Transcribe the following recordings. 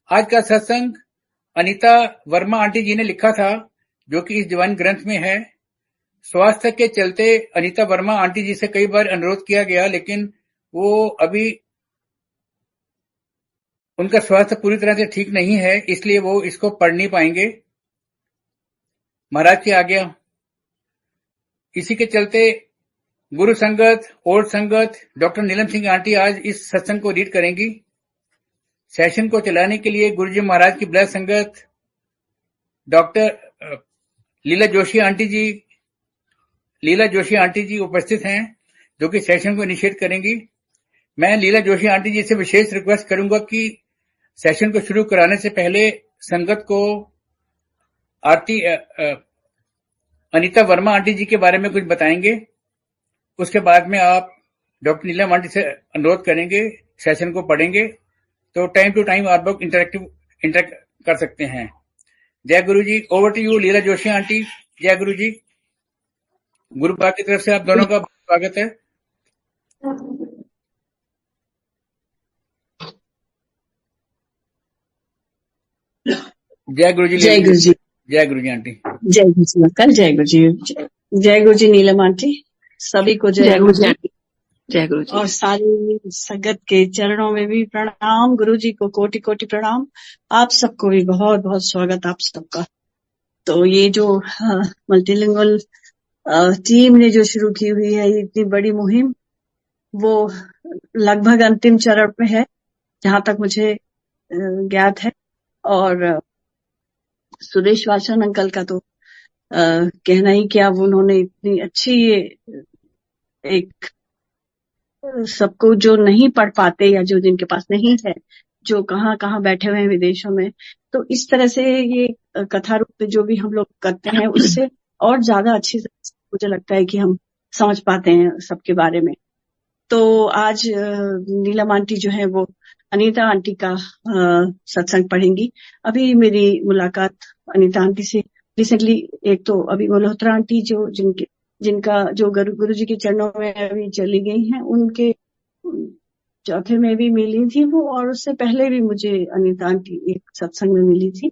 आज का सत्संग अनीता वर्मा आंटी जी ने लिखा था, जो कि इस डिवाइन ग्रंथ में है। स्वास्थ्य के चलते अनीता वर्मा आंटी जी से कई बार अनुरोध किया गया, लेकिन वो अभी उनका स्वास्थ्य पूरी तरह से ठीक नहीं है, इसलिए वो इसको पढ़ नहीं पाएंगे। महाराज की आज्ञा। इसी के चलते गुरु संगत, ओल्ड संगत, डॉक्टर नीलम सिंह आंटी आज इस सत्संग को रीड करेंगी। सेशन को चलाने के लिए गुरुजी महाराज की ब्लेस संगत डॉक्टर लीला जोशी आंटी जी उपस्थित हैं, जो कि सेशन को इनिशिएट करेंगी। मैं लीला जोशी आंटी जी से विशेष रिक्वेस्ट करूंगा कि सेशन को शुरू कराने से पहले संगत को आरती अनीता वर्मा आंटी जी के बारे में कुछ बताएंगे। उसके बाद में आप डॉक्टर नीलम आंटी से अनुरोध करेंगे, सेशन को पढ़ेंगे, तो टाइम टू टाइम आप लोग इंटरेक्ट कर सकते हैं। जय गुरु जी। Over to you Leela Joshi aunty. जय गुरु जी। गुरु पाक की तरफ से आप दोनों का स्वागत है। जय गुरु जी। जय गुरु जी। जय गुरु जी आंटी। जय गुरु जी अंकल। जय गुरु जी। जय गुरु जी नीलम आंटी। सभी को जय गुरु जी। जय गुरु जी। और सारी संगत के चरणों में भी प्रणाम। गुरु जी को कोटि कोटि प्रणाम। आप सबको भी बहुत बहुत स्वागत आप सबका। तो ये जो मल्टीलिंगुअल टीम ने जो शुरू की हुई है इतनी बड़ी मुहिम, वो लगभग अंतिम चरण में है जहां तक मुझे ज्ञात है। और सुरेश वाचन अंकल का तो कहना ही क्या, वो उन्होंने इतनी अच्छी ये एक सबको जो नहीं पढ़ पाते या जो जिनके पास नहीं है, जो कहाँ कहाँ बैठे हुए हैं विदेशों में, तो इस तरह से ये कथा रूप में जो भी हम लोग करते हैं उससे और ज्यादा अच्छी मुझे लगता है कि हम समझ पाते हैं सबके बारे में। तो आज नीलम आंटी जो है वो अनीता आंटी का सत्संग पढ़ेंगी। अभी मेरी मुलाकात अनीता आंटी से रिसेंटली, एक तो अभी मल्होत्रा आंटी जो जिनका जो गुरु जी के चरणों में अभी चली गई हैं, उनके चौथे में भी मिली थी वो, और उससे पहले भी मुझे अनीता आंटी एक सत्संग में मिली थी।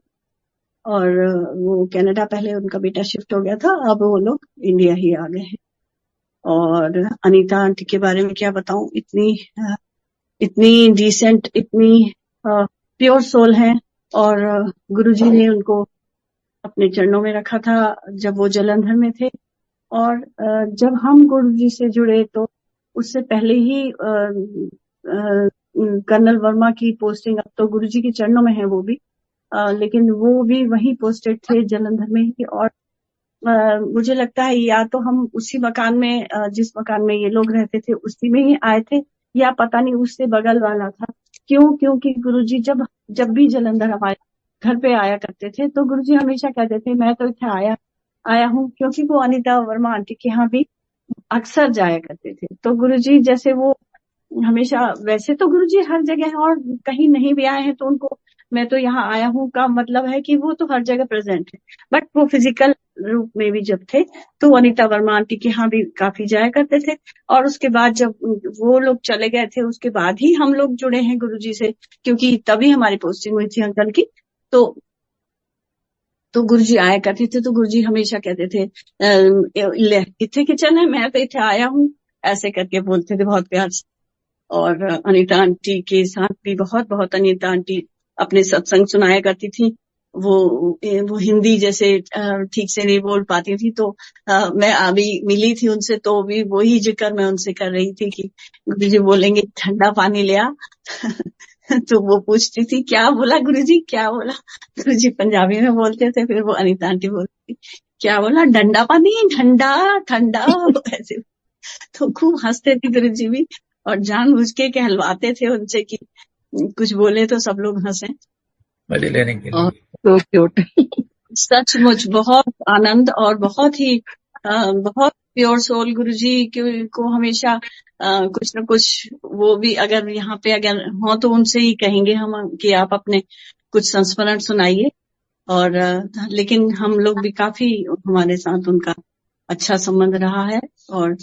और वो कनाडा पहले उनका बेटा शिफ्ट हो गया था, अब वो लोग इंडिया ही आ गए हैं। और अनीता आंटी के बारे में क्या बताऊं, इतनी डिसेंट, इतनी प्योर सोल है। और गुरुजी ने उनको अपने चरणों में रखा था जब वो जलंधर में थे। और जब हम गुरुजी से जुड़े तो उससे पहले ही कर्नल वर्मा की पोस्टिंग, अब तो गुरुजी के चरणों में है वो भी, लेकिन वो भी वहीं पोस्टेड थे जलंधर में ही। और मुझे लगता है या तो हम उसी मकान में, जिस मकान में ये लोग रहते थे उसी में ही आए थे, या पता नहीं उससे बगल वाला था। क्योंकि गुरुजी जब भी जलंधर हमारे घर पे आया करते थे तो गुरुजी हमेशा कहते थे मैं तो इतना आया हूँ, क्योंकि वो अनीता वर्मा आंटी के यहाँ भी अक्सर जाया करते थे। तो गुरुजी जैसे वो हमेशा, वैसे तो गुरुजी हर जगह हैं और कहीं नहीं भी आए हैं तो उनको मैं तो यहाँ आया हूँ का मतलब है कि वो तो हर जगह प्रेजेंट है। बट वो फिजिकल रूप में भी जब थे तो अनीता वर्मा आंटी के यहाँ भी काफी जाया करते थे। और उसके बाद जब वो लोग चले गए थे उसके बाद ही हम लोग जुड़े हैं गुरुजी से, क्योंकि तभी हमारी पोस्टिंग हुई थी अंकल की। तो गुरुजी आया करते थे तो गुरुजी हमेशा कहते थे इथे किचन है, मैं तो इथे आया हूँ, ऐसे करके बोलते थे बहुत प्यार से। और अनीता आंटी के साथ भी बहुत बहुत अनीता आंटी अपने सत्संग सुनाया करती थी। वो हिंदी जैसे ठीक से नहीं बोल पाती थी, तो मैं अभी मिली थी उनसे तो भी वही जिक्र मैं उनसे कर रही थी कि गुरुजी बोलेंगे ठंडा पानी ले आ तो वो पूछती थी क्या बोला गुरुजी, क्या बोला। गुरुजी पंजाबी में बोलते थे, फिर वो अनीता आंटी बोलती क्या बोला, ठंडा पानी, ठंडा ठंडा ऐसे। तो खूब हंसते थे गुरुजी भी, और जानबूझ के कहलवाते थे उनसे कि कुछ बोले तो सब लोग हंसे मजे लेने के लिए। तो क्यूट। सचमुच बहुत आनंद, और बहुत ही बहुत प्योर सोल गुरुजी को हमेशा कुछ न कुछ, वो भी अगर यहाँ पे अगर हो तो उनसे ही कहेंगे हम कि आप अपने कुछ संस्मरण सुनाइए। और लेकिन हम लोग भी काफी, हमारे साथ उनका अच्छा संबंध रहा है। और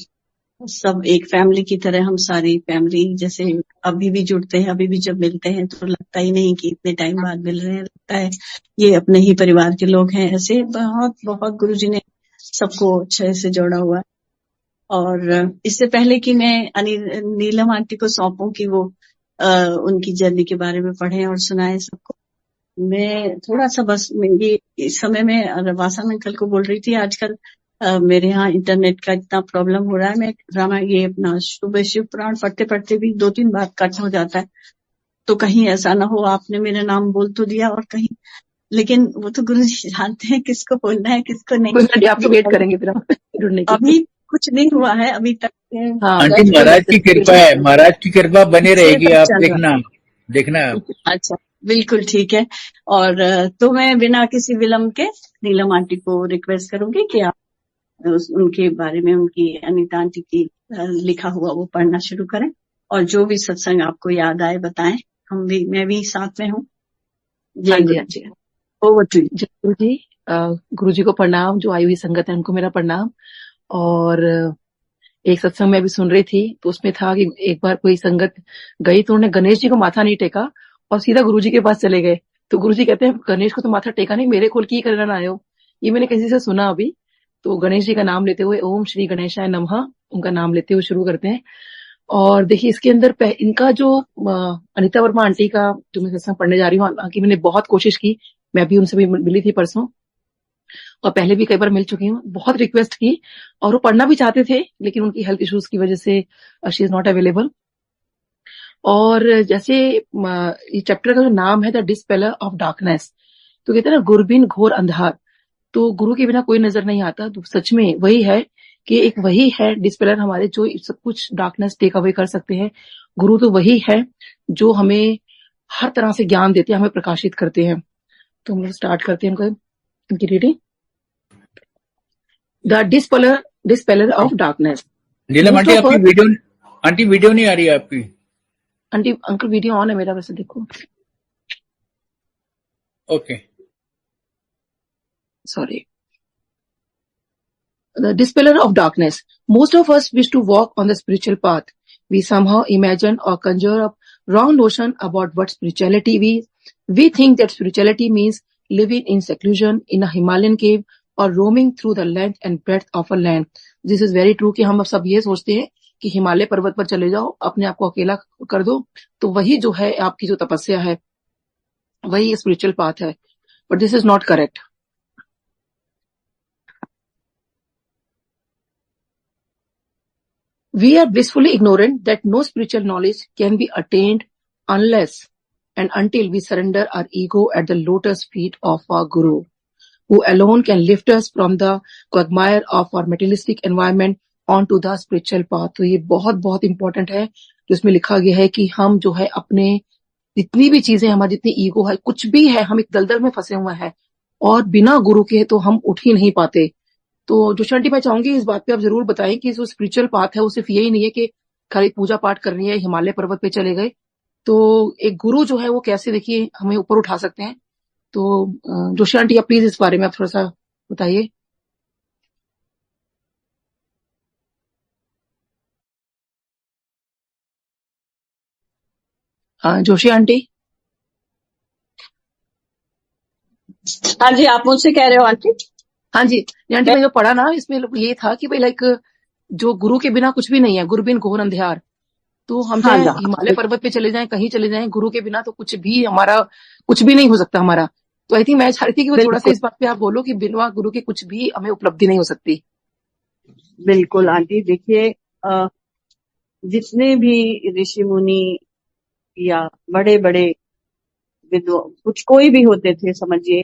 सब एक फैमिली की तरह, हम सारी फैमिली जैसे अभी भी जुड़ते हैं, अभी भी जब मिलते हैं तो लगता ही नहीं कि इतने टाइम बाद मिल रहे हैं, लगता है ये अपने ही परिवार के लोग हैं। ऐसे बहुत बहुत गुरुजी ने सबको अच्छे से जोड़ा हुआ है। और इससे पहले कि मैं नीलम आंटी को सौंपूं कि वो उनकी जर्नी के बारे में पढ़े और सुनाए सबको, मैं थोड़ा सा बस ये इस समय में वासन अंकल को बोल रही थी, आजकल मेरे यहाँ इंटरनेट का इतना प्रॉब्लम हो रहा है, मैं रामा ये अपना सुबह शिव पुराण पढ़ते पढ़ते भी 2-3 बार कट हो जाता है, तो कहीं ऐसा ना हो आपने मेरा नाम बोल तो दिया और कहीं, लेकिन वो तो गुरु जी जानते हैं किसको बोलना है किसको नहीं। कोई नहीं, आपको वेट करेंगे फिर हम जुड़ने की। अभी कुछ नहीं हुआ है अभी तक। हाँ, आंटी that's महाराज good. की कृपा है, महाराज की कृपा बने से रहेगी, तक आप चल रहा देखना आप। है। अच्छा, बिल्कुल ठीक है। और तो मैं बिना किसी विलंब के नीलम आंटी को रिक्वेस्ट करूंगी कि आप उनके बारे में, उनकी अनीता आंटी की लिखा हुआ वो पढ़ना शुरू करें, और जो भी सत्संग आपको याद आए बताएं, मैं भी साथ में हूँ। हाँ जी, हाँ जी। Over to you. जय गुरु जी। गुरु जी को प्रणाम, जो आई हुई संगत है उनको मेरा प्रणाम। और एक सत्संग में अभी सुन रही थी तो उसमें था कि एक बार कोई संगत गई तो उन्होंने गणेश जी को माथा नहीं टेका और सीधा गुरु जी के पास चले गए। तो गुरु जी कहते हैं गणेश को तो माथा टेका नहीं, मेरे खोल की करना आए हो। ये मैंने किसी से सुना अभी। तो गणेश जी का नाम लेते हुए ओम श्री गणेशाय नमः उनका नाम लेते हुए शुरू करते हैं। और देखिए इसके अंदर इनका जो अनीता वर्मा आंटी का जो मैं सत्संग पढ़ने जा रही हूँ, हालांकि मैंने बहुत कोशिश की, मैं भी उनसे भी मिली थी परसों और पहले भी कई बार मिल चुकी हूँ, बहुत रिक्वेस्ट की और वो पढ़ना भी चाहते थे लेकिन उनकी हेल्थ इश्यूज की वजह से शी इज नॉट अवेलेबल। और जैसे ये चैप्टर का जो नाम है द डिस्पेलर ऑफ डार्कनेस, तो कहते हैं ना गुरबिन घोर अंधार, तो गुरु के बिना कोई नजर नहीं आता। तो सच में वही है कि एक वही है डिस्पेलर हमारे, जो सब कुछ डार्कनेस टेक अवे कर सकते हैं। गुरु तो वही है जो हमें हर तरह से ज्ञान देते हैं, हमें प्रकाशित करते हैं। तो हम लोग स्टार्ट करते हैं इनकी reading. The dispeller of darkness. Neelam aunty आपकी वीडियो नहीं आ रही है आपकी। आंटी अंकल वीडियो ऑन है मेरा, वैसे देखो। Okay, sorry. The dispeller of darkness. Most of us wish to walk on the spiritual path. We somehow imagine or conjure up wrong notion about what spirituality is. We think that spirituality means living in seclusion in a Himalayan cave or roaming through the length and breadth of a land. This is very true कि हम सब ये सोचते हैं कि हिमालय पर्वत पर चले जाओ, अपने आप को अकेला कर दो, तो वही जो है आपकी जो तपस्या है वही स्पिरिचुअल पाथ है। But this is not correct. We are blissfully ignorant that no spiritual knowledge can be attained unless and until we surrender our ego at the lotus feet of our Guru, who alone can lift us from the quagmire of our materialistic environment onto the spiritual path. तो ये बहुत बहुत important है जिसमें लिखा गया है कि हम जो है अपने जितनी भी चीजें हमारी, जितनी ईगो है, कुछ भी है, हम एक दलदल में फंसे हुए हैं और बिना गुरु के तो हम उठ ही नहीं पाते। तो जोशी आंटी मैं चाहूंगी इस बात पे आप जरूर बताएं कि जो स्पिरिचुअल पाथ है वो सिर्फ यही नहीं है कि खाली पूजा पाठ करनी है, हिमालय पर्वत पे चले गए, तो एक गुरु जो है वो कैसे देखिए हमें ऊपर उठा सकते हैं। तो जोशी आंटी आप प्लीज इस बारे में आप थोड़ा सा बताइए। जोशी आंटी। हाँ जी, आप मुझसे कह रहे हो आंटी? हाँ जी आंटी, मैं जो पढ़ा ना इसमें ये था कि भाई लाइक जो गुरु के बिना कुछ भी नहीं है, गुरबिन घोर अंधियार। तो हम चाहे हिमालय पर्वत पे चले जाएं, कहीं चले जाएं, गुरु के बिना तो कुछ भी हमारा कुछ भी नहीं हो सकता हमारा। तो आई थिंक मैं चाह रही थी कि वो थोड़ा सा इस बात पे आप बोलो कि बिना गुरु के कुछ भी हमें उपलब्धि नहीं हो सकती। बिल्कुल आंटी, देखिए जितने भी ऋषि मुनि या बड़े बड़े विद्वान, कुछ कोई भी होते थे, समझिए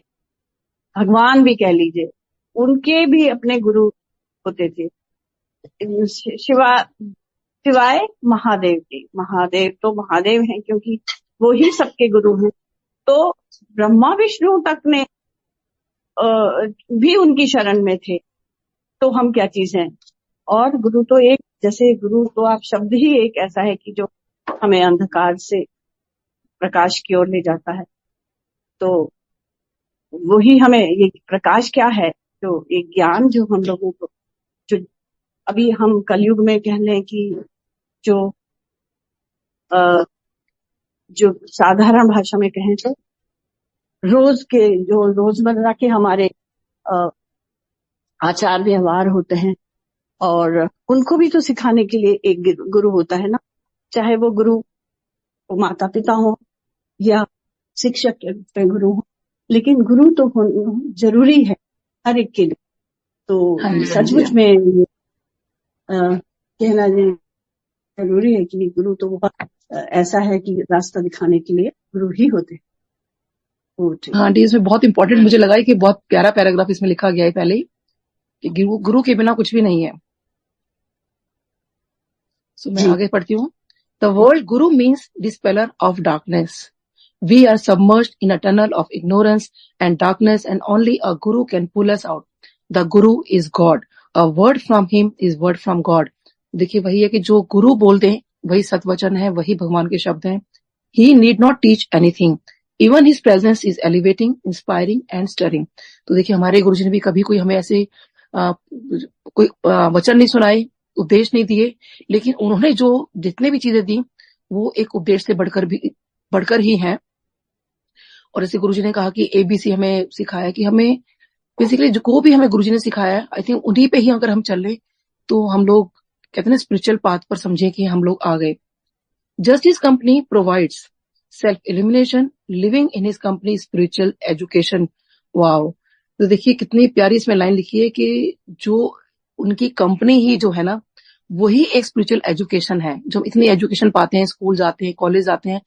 भगवान भी कह लीजिए, उनके भी अपने गुरु होते थे, सिवाय महादेव के। महादेव तो महादेव हैं क्योंकि वो ही सबके गुरु हैं। तो ब्रह्मा विष्णु तक ने भी उनकी शरण में थे, तो हम क्या चीज हैं। और गुरु तो एक, जैसे गुरु तो आप शब्द ही एक ऐसा है कि जो हमें अंधकार से प्रकाश की ओर ले जाता है। तो वही हमें, ये प्रकाश क्या है, जो एक ज्ञान जो हम लोगों को जो अभी हम कलयुग में कह लें कि जो अ, जो साधारण भाषा में कहें तो रोज के जो रोजमर्रा के हमारे अ, आचार व्यवहार होते हैं, और उनको भी तो सिखाने के लिए एक गुरु होता है ना, चाहे वो गुरु माता पिता हो या शिक्षक के गुरु हो, लेकिन गुरु तो जरूरी है हर एक के लिए। तो हाँ जी, हाँ जी, सचमुच में कहना जरूरी है कि गुरु तो बहुत ऐसा है कि रास्ता दिखाने के लिए गुरु ही होते हैं। वो ठीक। हाँ जी, इसमें बहुत इंपॉर्टेंट मुझे लगा है कि बहुत प्यारा पैराग्राफ इसमें लिखा गया है पहले ही कि गुरु के बिना कुछ भी नहीं है। सो मैं जी आगे पढ़ती हूँ। The world guru means dispeller of darkness. We are submerged in a tunnel of ignorance and darkness, and only a guru can pull us out. The guru is God. A word from him is word from God. देखिए वही है कि जो गुरु बोलते हैं वही सत्वचन है, वही भगवान के शब्द हैं. He need not teach anything. Even his presence is elevating, inspiring and stirring. तो देखिए हमारे गुरुजी ने भी कभी कोई हमें ऐसे कोई वचन नहीं सुनाए, उपदेश नहीं दिए, लेकिन उन्होंने जो जितने भी चीजें दी वो एक उपदेश से बढ़कर ही हैं. और जैसे गुरुजी ने कहा कि एबीसी हमें सिखाया कि हमें बेसिकली जो भी हमें गुरुजी ने सिखाया, आई थिंक उन्हीं पे ही अगर हम चल रहे तो हम लोग कहते हैं ना स्पिरिचुअल पाथ पर समझे कि हम लोग आ गए. Just his company provides self illumination, living in his company spiritual education. Wow. तो देखिए कितनी प्यारी इसमें लाइन लिखी है कि जो उनकी कंपनी ही जो है ना वही एक स्पिरिचुअल एजुकेशन है. जो इतनी एजुकेशन पाते हैं, स्कूल जाते हैं, कॉलेज जाते हैं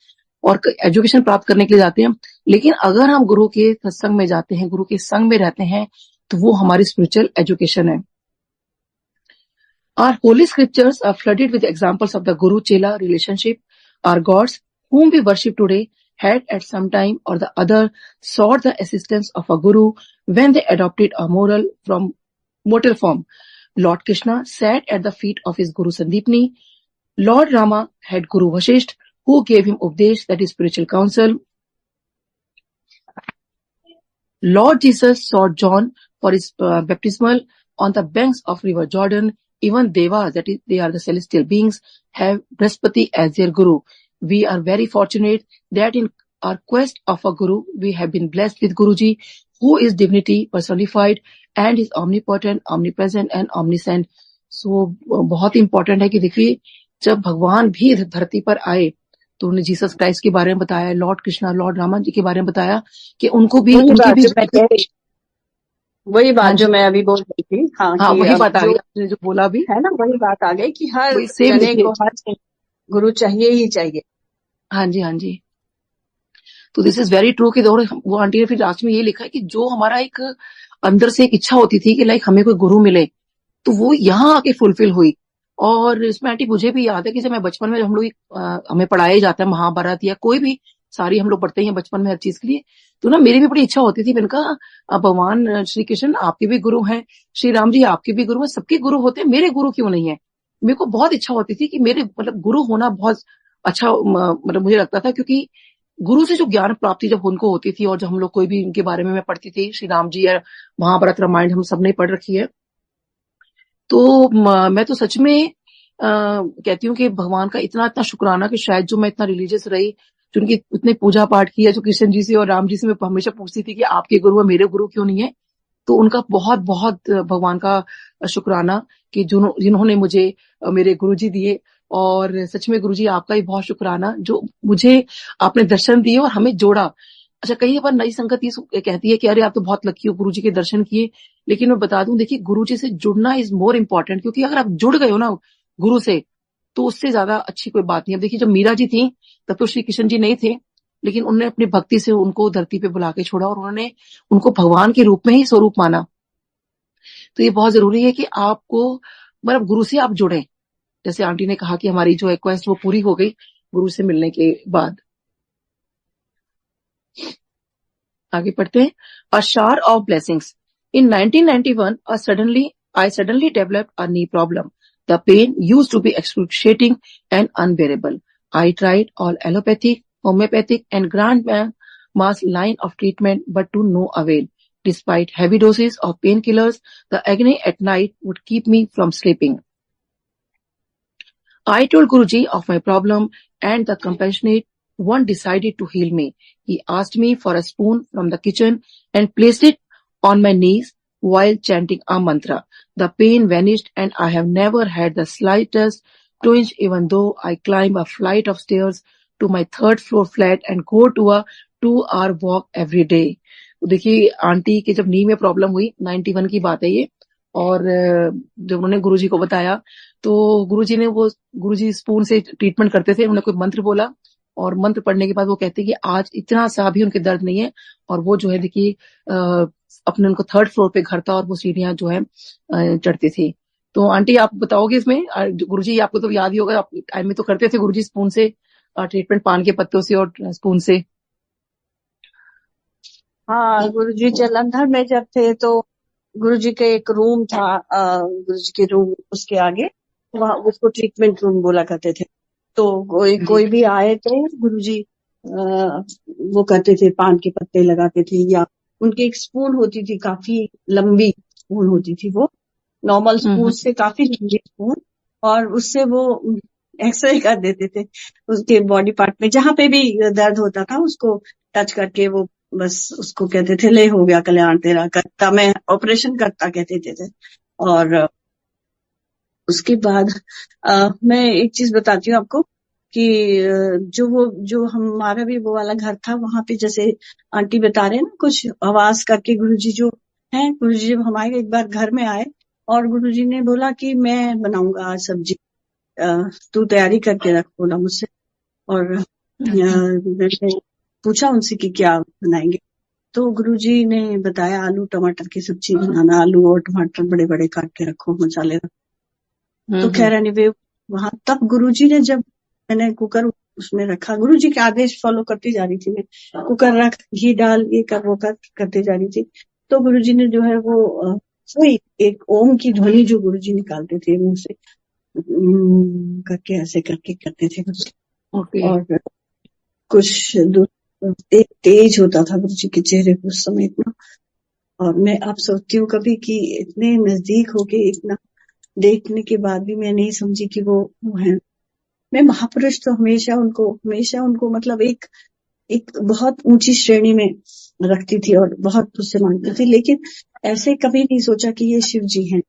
और एजुकेशन प्राप्त करने के लिए जाते हैं, लेकिन अगर हम गुरु के सत्संग में जाते हैं, गुरु के संग में रहते हैं, तो वो हमारी स्पिरिचुअल एजुकेशन है. Our holy scriptures are flooded with examples of the Guru-Chela relationship. Our gods, whom we worship today, had at some time or the other sought the assistance of a guru when they adopted a mortal form. Lord Krishna sat at the feet of his Guru Sandipani. Lord Rama had Guru Vashisht, who gave him Updesh, that is spiritual counsel. Lord Jesus sought John for his baptismal on the banks of river Jordan. Even Devas, that is, they are the celestial beings, have Brihaspati as their Guru. We are very fortunate that in our quest of a Guru, we have been blessed with Guruji, who is divinity personified and is omnipotent, omnipresent and omniscient. So, बहुत important है कि देखिए जब भगवान भी धरती पर आए तो उन्होंने जीसस क्राइस्ट के बारे में बताया, लॉर्ड कृष्णा, लॉर्ड रामा जी के बारे में बताया कि उनको भी वही बात जो मैं अभी बोल रही थी. हाँ, वही बात आ गई आपने जो बोला भी है ना, वही बात आ गई कि हर जने को हर गुरु चाहिए ही चाहिए. हाँ जी, हाँ जी. तो दिस इज वेरी ट्रू कि वो आंटी ने फिर लास्ट में ये लिखा है कि जो हमारा एक अंदर से एक इच्छा होती थी कि लाइक हमें कोई गुरु मिले, तो वो यहाँ आके फुलफिल हुई. और इसमें आंटी मुझे भी याद है कि जब मैं बचपन में हम लोग हमें पढ़ाया जाता है महाभारत या कोई भी सारी हम लोग पढ़ते हैं बचपन में हर चीज के लिए, तो ना मेरी भी बड़ी इच्छा होती थी. मैंने कहा भगवान श्री कृष्ण आपके भी गुरु हैं, श्री राम जी आपके भी गुरु हैं, सबके गुरु होते हैं, मेरे गुरु क्यों नहीं है. मेरे को बहुत इच्छा होती थी कि मेरे मतलब गुरु होना बहुत अच्छा मतलब मुझे लगता था, क्योंकि गुरु से जो ज्ञान प्राप्ति जब उनको होती थी और जब हम लोग कोई भी उनके बारे में मैं पढ़ती थी, श्री राम जी या महाभारत रामायण हम सबने पढ़ रखी है, तो मैं तो सच में कहती हूँ कि भगवान का इतना इतना शुक्राना कि शायद जो मैं इतना रिलीजियस रही, जो उनकी इतने पूजा पाठ किया, जो कृष्ण जी से और राम जी से मैं हमेशा पूछती थी कि आपके गुरु है, मेरे गुरु क्यों नहीं है. तो उनका बहुत बहुत भगवान का शुक्राना कि जिन्होंने मुझे मेरे गुरु जी दिए. और सच में गुरु जी आपका ही बहुत शुक्राना जो मुझे आपने दर्शन दिए और हमें जोड़ा. अच्छा, कई बार नई संगत ये कहती है कि अरे आप तो बहुत लकी हो, गुरु जी के दर्शन किए, लेकिन मैं बता दूं देखिए गुरु जी से जुड़ना इज मोर इम्पोर्टेंट, क्योंकि अगर आप जुड़ गए हो ना गुरु से तो उससे ज्यादा अच्छी कोई बात नहीं. अब देखिए जब मीरा जी थी तब तो श्री कृष्ण जी नहीं थे, लेकिन उन्होंने अपनी भक्ति से उनको धरती पे बुला के छोड़ा और उन्होंने उनको भगवान के रूप में ही स्वरूप माना. तो ये बहुत जरूरी है कि आपको मतलब गुरु से आप जुड़े. जैसे आंटी ने कहा कि हमारी जो रिक्वेस्ट वो पूरी हो गई गुरु से मिलने के बाद. आगे पढ़ते हैं. A shower of blessings. In 1991 I suddenly developed a knee problem. The pain used to be excruciating and unbearable. I tried all allopathic, homeopathic and grand mass line of treatment, but to no avail. Despite heavy doses of painkillers, the agony at night would keep me from sleeping. I told Guruji of my problem, and the compassionate one decided to heal me. He asked me for a spoon from the kitchen and placed it on my knees while chanting a mantra. The pain vanished, and I have never had the slightest twinge, even though I climb a flight of stairs to my third floor flat and go to a 2-hour walk every day. देखिए aunty की जब नी में problem हुई 91 की बात है ये, और जब उन्होंने गुरुजी को बताया तो गुरुजी ने वो गुरुजी स्पून से ट्रीटमेंट करते थे, उन्होंने कोई मंत्र बोला और मंत्र पढ़ने के बाद वो कहते कि आज इतना सा भी उनके दर्द नहीं है, और वो जो है देखिए अपने उनको थर्ड फ्लोर पे घर था और वो सीढ़ियां जो है चढ़ती थी। तो आंटी आप बताओगे इसमें, गुरुजी आपको तो याद ही होगा, आप टाइम में तो करते थे गुरुजी स्पून से ट्रीटमेंट, पान के पत्तों से और स्पून से। हाँ, गुरुजी जलंधर में जब थे तो गुरुजी के एक रूम था, गुरुजी के रूम उसके आगे, वहाँ उसको ट्रीटमेंट रूम बोला करते थे। तो कोई भी आए तो गुरुजी वो करते थे, पान के पत्ते लगाते थे, या उनकी एक स्पून होती थी, काफी लंबी स्पून होती थी, वो नॉर्मल स्पून से काफी लंबी स्पून, और उससे वो एक्सरे कर देते थे उसके बॉडी पार्ट में, जहां पे भी दर्द होता था उसको टच करके वो बस उसको कहते थे ले हो गया कल्याण तेरा, करता मैं ऑपरेशन करता कहते थे। और उसके बाद मैं एक चीज बताती हूँ आपको कि जो हमारा भी वो वाला घर था, वहां पे जैसे आंटी बता रहे हैं ना, कुछ आवाज करके गुरुजी जो है, गुरुजी जब हमारे एक बार घर में आए और गुरुजी ने बोला कि मैं बनाऊंगा आज सब्जी, तू तैयारी करके रख, बोला मुझसे। और मैंने पूछा उनसे कि क्या बनाएंगे, तो गुरुजी ने बताया आलू टमाटर की सब्जी बनाना, आलू और टमाटर बड़े बड़े काट के रखो, मसाले रखो। तो खैर एनीवे वहां तब गुरुजी ने, जब मैंने कुकर उसमें रखा, गुरुजी के आदेश फॉलो करती जा रही थी मैं, कुकर रख, घी डाल, ये कर वो कर करते जा रही थी। तो गुरुजी ने जो है वो वही एक ओम की ध्वनि जो गुरुजी निकालते थे मुंह से करके, ऐसे करके करते थे और कुछ एक तेज होता था गुरुजी के चेहरे पर उस समय इतना। और मैं आप सोचती हूँ कभी कि इतने नजदीक होके इतना देखने के बाद भी मैं नहीं समझी कि वो है। मैं महापुरुष तो हमेशा उनको मतलब एक बहुत ऊंची श्रेणी में रखती थी और बहुत उससे मानती थी, लेकिन ऐसे कभी नहीं सोचा कि ये शिव जी हैं।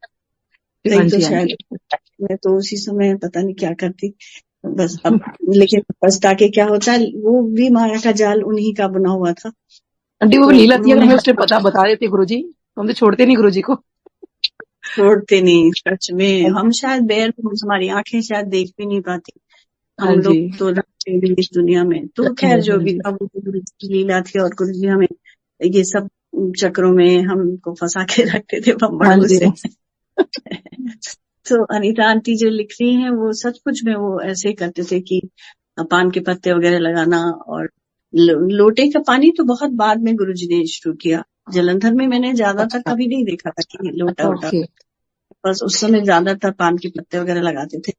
तो शायद मैं तो उसी समय पता नहीं क्या करती बस। अब लेकिन पछता के क्या होता है, वो भी माया का जाल उन्हीं का बना हुआ था। आंटी वो लीला थी, अगर हमें उसने बता देते गुरुजी तो हम तो छोड़ते नहीं गुरुजी को, छोड़ते नहीं सच में। हम शायद हमारी आंखें शायद देख भी नहीं पाती, हम लोग तो इस दुनिया में। तो खैर जो भी था वो गुरुजी की लीला थी, और गुरुजी हमें ये सब चक्रों में हमको फंसा के रखते थे बम्बड़ों से। तो अनीता आंटी जो लिख रही हैं वो सचमुच में वो ऐसे ही करते थे कि पान के पत्ते वगैरह लगाना, और लोटे का पानी तो बहुत बाद में गुरुजी ने शुरू किया। जलंधर में मैंने ज्यादातर कभी नहीं देखा था कि लोटा वोटा, बस उस समय ज्यादातर पान के पत्ते वगैरह लगाते थे।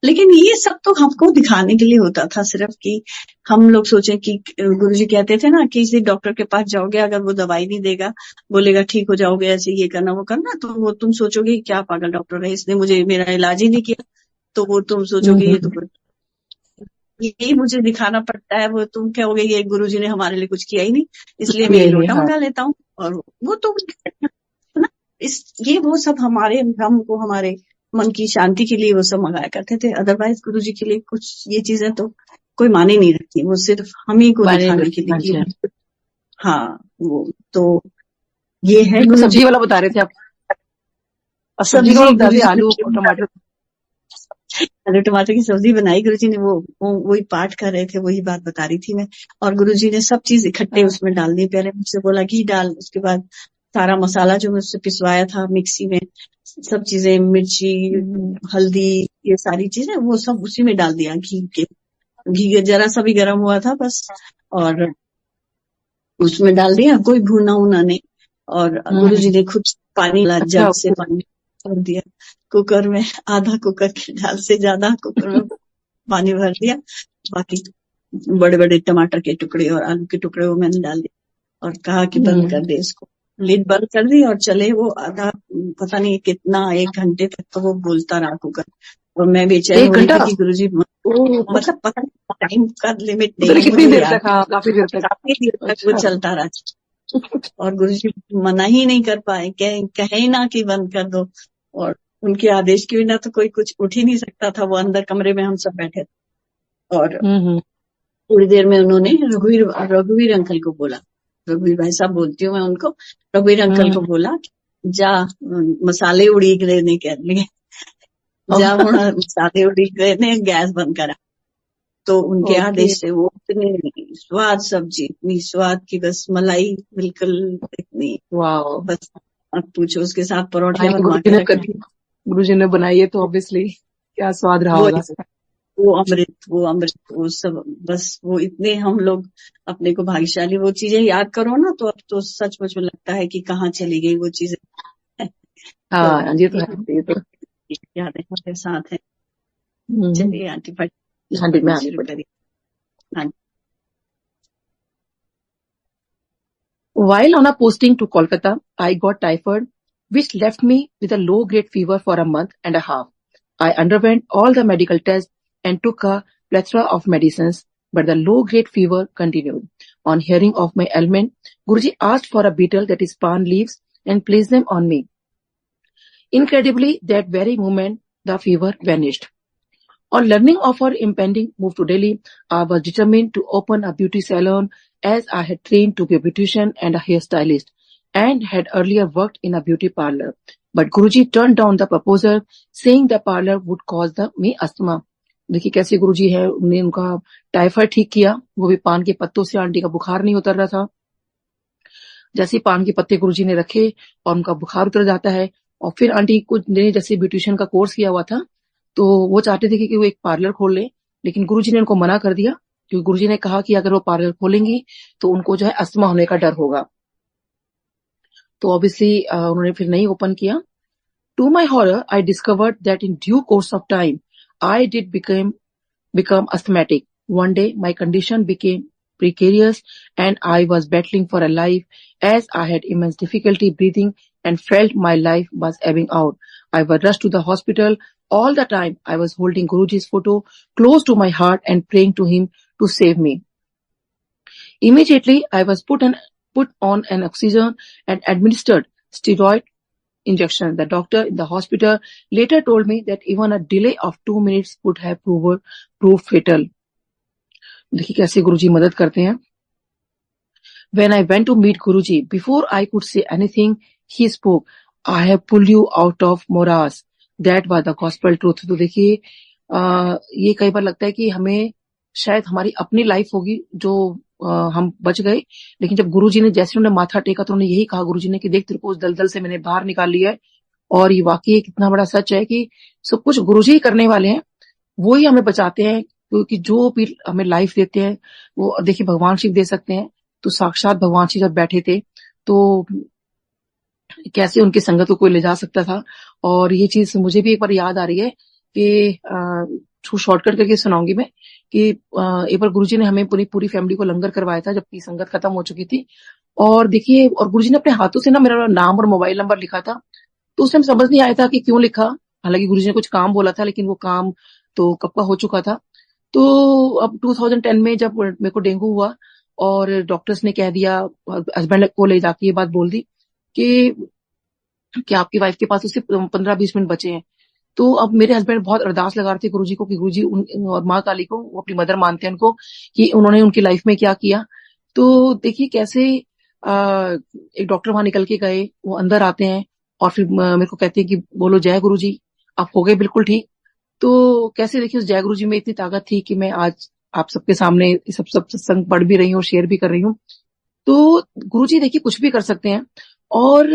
लेकिन ये सब तो हमको दिखाने के लिए होता था सिर्फ, कि हम लोग सोचें कि गुरुजी कहते थे ना, किसी डॉक्टर के पास जाओगे, अगर वो दवाई नहीं देगा, बोलेगा ठीक हो जाओगे, ऐसे ये करना वो करना, तो वो तुम सोचोगे क्या पागल डॉक्टर है, इसने मुझे मेरा इलाज ही नहीं किया। तो वो तुम सोचोगे ये तो यही मुझे दिखाना पड़ता है, वो तुम कहोगे ये गुरुजी ने हमारे लिए कुछ किया ही नहीं, इसलिए मैं लोटा मंगा लेता हूँ। और वो तो ना ये वो सब हमारे भ्रम को, हमारे मन की शांति के लिए वो सब मंगाया करते थे। अदरवाइज गुरुजी के लिए कुछ ये चीजें तो कोई माने नहीं रखती, वो सिर्फ हम ही को दिखाने के लिए। हाँ वो तो ये है। सब्जी वाला बता रहे थे आप, सब्जी आलू टमाटर, आलू टमाटर की सब्जी बनाई गुरुजी ने, वो वही पाठ कर रहे थे, वही बात बता रही थी मैं। और गुरुजी ने सब चीज इकट्ठे उसमें डाल दी। पहले मुझसे बोला घी डाल, उसके बाद सारा मसाला जो मुझसे पिसवाया था मिक्सी में, सब चीजें, मिर्ची, हल्दी, ये सारी चीजें वो सब उसी में डाल दिया। घी जरा सा भी गर्म हुआ था बस, और उसमें डाल दिया, कोई भूना उना नहीं। और गुरुजी ने खुद पानी जग से पानी भर दिया कुकर में, आधा कुकर के डाल से ज्यादा कुकर में पानी भर दिया। बाकी बड़े बड़े टमाटर के टुकड़े और आलू के टुकड़े वो मैंने डाल दिए, और कहा कि बंद कर दे इसको। लिड बंद कर दी और चले वो आधा, पता नहीं कितना, 1 घंटे तक तो वो बोलता रहा कुकर। और मैं बेचैन एक हो रही घंटा थी कि गुरुजी ओह मतलब पता नहीं टाइम का लिमिट पता नहीं नहीं है कितनी मुझे देर याद, तक, हाँ काफी देर तक। काफी देर तक वो अच्छा चलता रहा और गुरुजी मना ही नहीं कर पाए, कहे ही ना कि बंद कर दो, और उनके आदेश के बिना तो कोई कुछ उठ ही नहीं सकता था। वो अंदर कमरे में हम सब बैठे थे और हम्म। थोड़ी देर में उन्होंने रघुवीर अंकल को बोला, रघुवीर भाई साहब बोलती हूँ मैं उनको, रघुवीर अंकल को बोला जा मसाले उड़ीक लेने के लिए, जा ओह, मसाले उड़ीक लेने, गैस बंद करा। तो उनके ओके आदेश से वो इतनी स्वाद सब्जी, इतनी स्वाद की बस मलाई बिल्कुल इतनी, वाओ। बस अब पूछो। उसके साथ परोठे भाई बनवा के रखे, गुरु जी ने बनाई है तो ऑब्वियसली क्या स्वाद रहा वो होगा। वो अमृत, वो अमृत, वो सब बस वो इतने हम लोग अपने को भाग्यशाली, वो चीजें याद करो ना तो अब तो सचमुच में लगता है कि कहाँ चली गई वो चीजें। तो हाँ ये तो है, ये तो। यादें हमारे साथ है। हम्म। चलिए आंटी पढ़ हाँ जी, मैं पढ़ना आगे शुरू बढ़ी। करिए। हाँ While on a posting to Kolkata, I got typhoid, which left me with a low-grade fever for a month and a half. I underwent all the medical tests and took a plethora of medicines, but the low-grade fever continued. On hearing of my ailment, Guruji asked for a betel, that is pan leaves, and placed them on me. Incredibly, that very moment, the fever vanished. On learning of her impending move to Delhi, I was determined to open a beauty salon, as I had trained to be a beautician and a hairstylist and had earlier worked in a beauty parlour. But Guruji turned down the proposal, saying the parlour would cause me asthma. देखिए कैसे गुरुजी है, उन्होंने उनका typhoid ठीक किया, वो भी पान के पत्तों से। आंटी का बुखार नहीं उतर रहा था। जैसे ही पान के पत्ते गुरुजी ने रखे और उनका बुखार उतर जाता है। और फिर आंटी कुछ ने जैसे ब्यूटिशियन का कोर्स किया हुआ था, तो वो चाहते थे कि वो एक पार्लर खोल ले, लेकिन गुरुजी ने उनको मना कर दिया, क्योंकि गुरुजी ने कहा कि अगर वो पार्लर खोलेंगी तो उनको जो है अस्थमा होने का डर होगा। तो ऑब्वियसली उन्होंने फिर नहीं ओपन किया। To my horror, I discovered that in due course of time I did become asthmatic. One day, my condition became precarious and I was battling for a life, as I had immense difficulty breathing and felt my life was ebbing out. I was rushed to the hospital. All the time, I was holding Guruji's photo close to my heart and praying to him to save me. Immediately, I was put on an oxygen and administered steroid injection. The doctor in the hospital later told me that even a delay of 2 minutes would have proved fatal. देखिए कैसे गुरुजी मदद करते हैं। When I went to meet Guruji, before I could say anything, he spoke. I have pulled you out of morass. That was the gospel truth. तो देखिए ये कई बार लगता है कि हमें शायद हमारी अपनी लाइफ होगी जो हम बच गए, लेकिन जब गुरुजी ने जैसे उन्होंने माथा टेका तो उन्होंने यही कहा गुरुजी ने कि देख तेरे को उस दलदल से मैंने बाहर निकाल लिया है। और ये वाकई कितना बड़ा सच है कि सब कुछ गुरुजी ही करने वाले हैं, वो ही हमें बचाते हैं। क्योंकि जो भी हमें लाइफ देते हैं वो देखिए भगवान शिव दे सकते हैं। तो साक्षात भगवान शिव जब बैठे थे तो कैसे उनकी संगत को कोई ले जा सकता था। और ये चीज मुझे भी एक बार याद आ रही है कि शॉर्टकट करके सुनाऊंगी मैं कि एक बार गुरुजी ने हमें पूरी फैमिली को लंगर करवाया था जबकि संगत खत्म हो चुकी थी। और देखिए और गुरुजी ने अपने हाथों से ना मेरा नाम और मोबाइल नंबर लिखा था। तो उस टाइम समझ नहीं आया था कि क्यों लिखा, हालांकि गुरुजी ने कुछ काम बोला था लेकिन वो काम तो कब का हो चुका था। तो अब 2010 में जब मेरे को डेंगू हुआ और डॉक्टर्स ने कह दिया, हस्बैंड को ले जाके ये बात बोल दी कि आपकी वाइफ के पास उससे 15-20 मिनट बचे हैं। तो अब मेरे हस्बैंड बहुत अरदास लगा रहे थे गुरुजी को कि गुरुजी और माँ काली को, वो अपनी मदर मानते हैं उनको, कि उन्होंने उनकी लाइफ में क्या किया। तो देखिए कैसे एक डॉक्टर वहां निकल के गए, वो अंदर आते हैं और फिर मेरे को कहते हैं कि बोलो जय गुरुजी, आप हो गए बिल्कुल ठीक। तो कैसे देखिए उस जय गुरुजी में इतनी ताकत थी कि मैं आज आप सबके सामने सब सत्संग पढ़ भी रही हूँ और शेयर भी कर रही हूँ। तो गुरुजी देखिए कुछ भी कर सकते हैं। और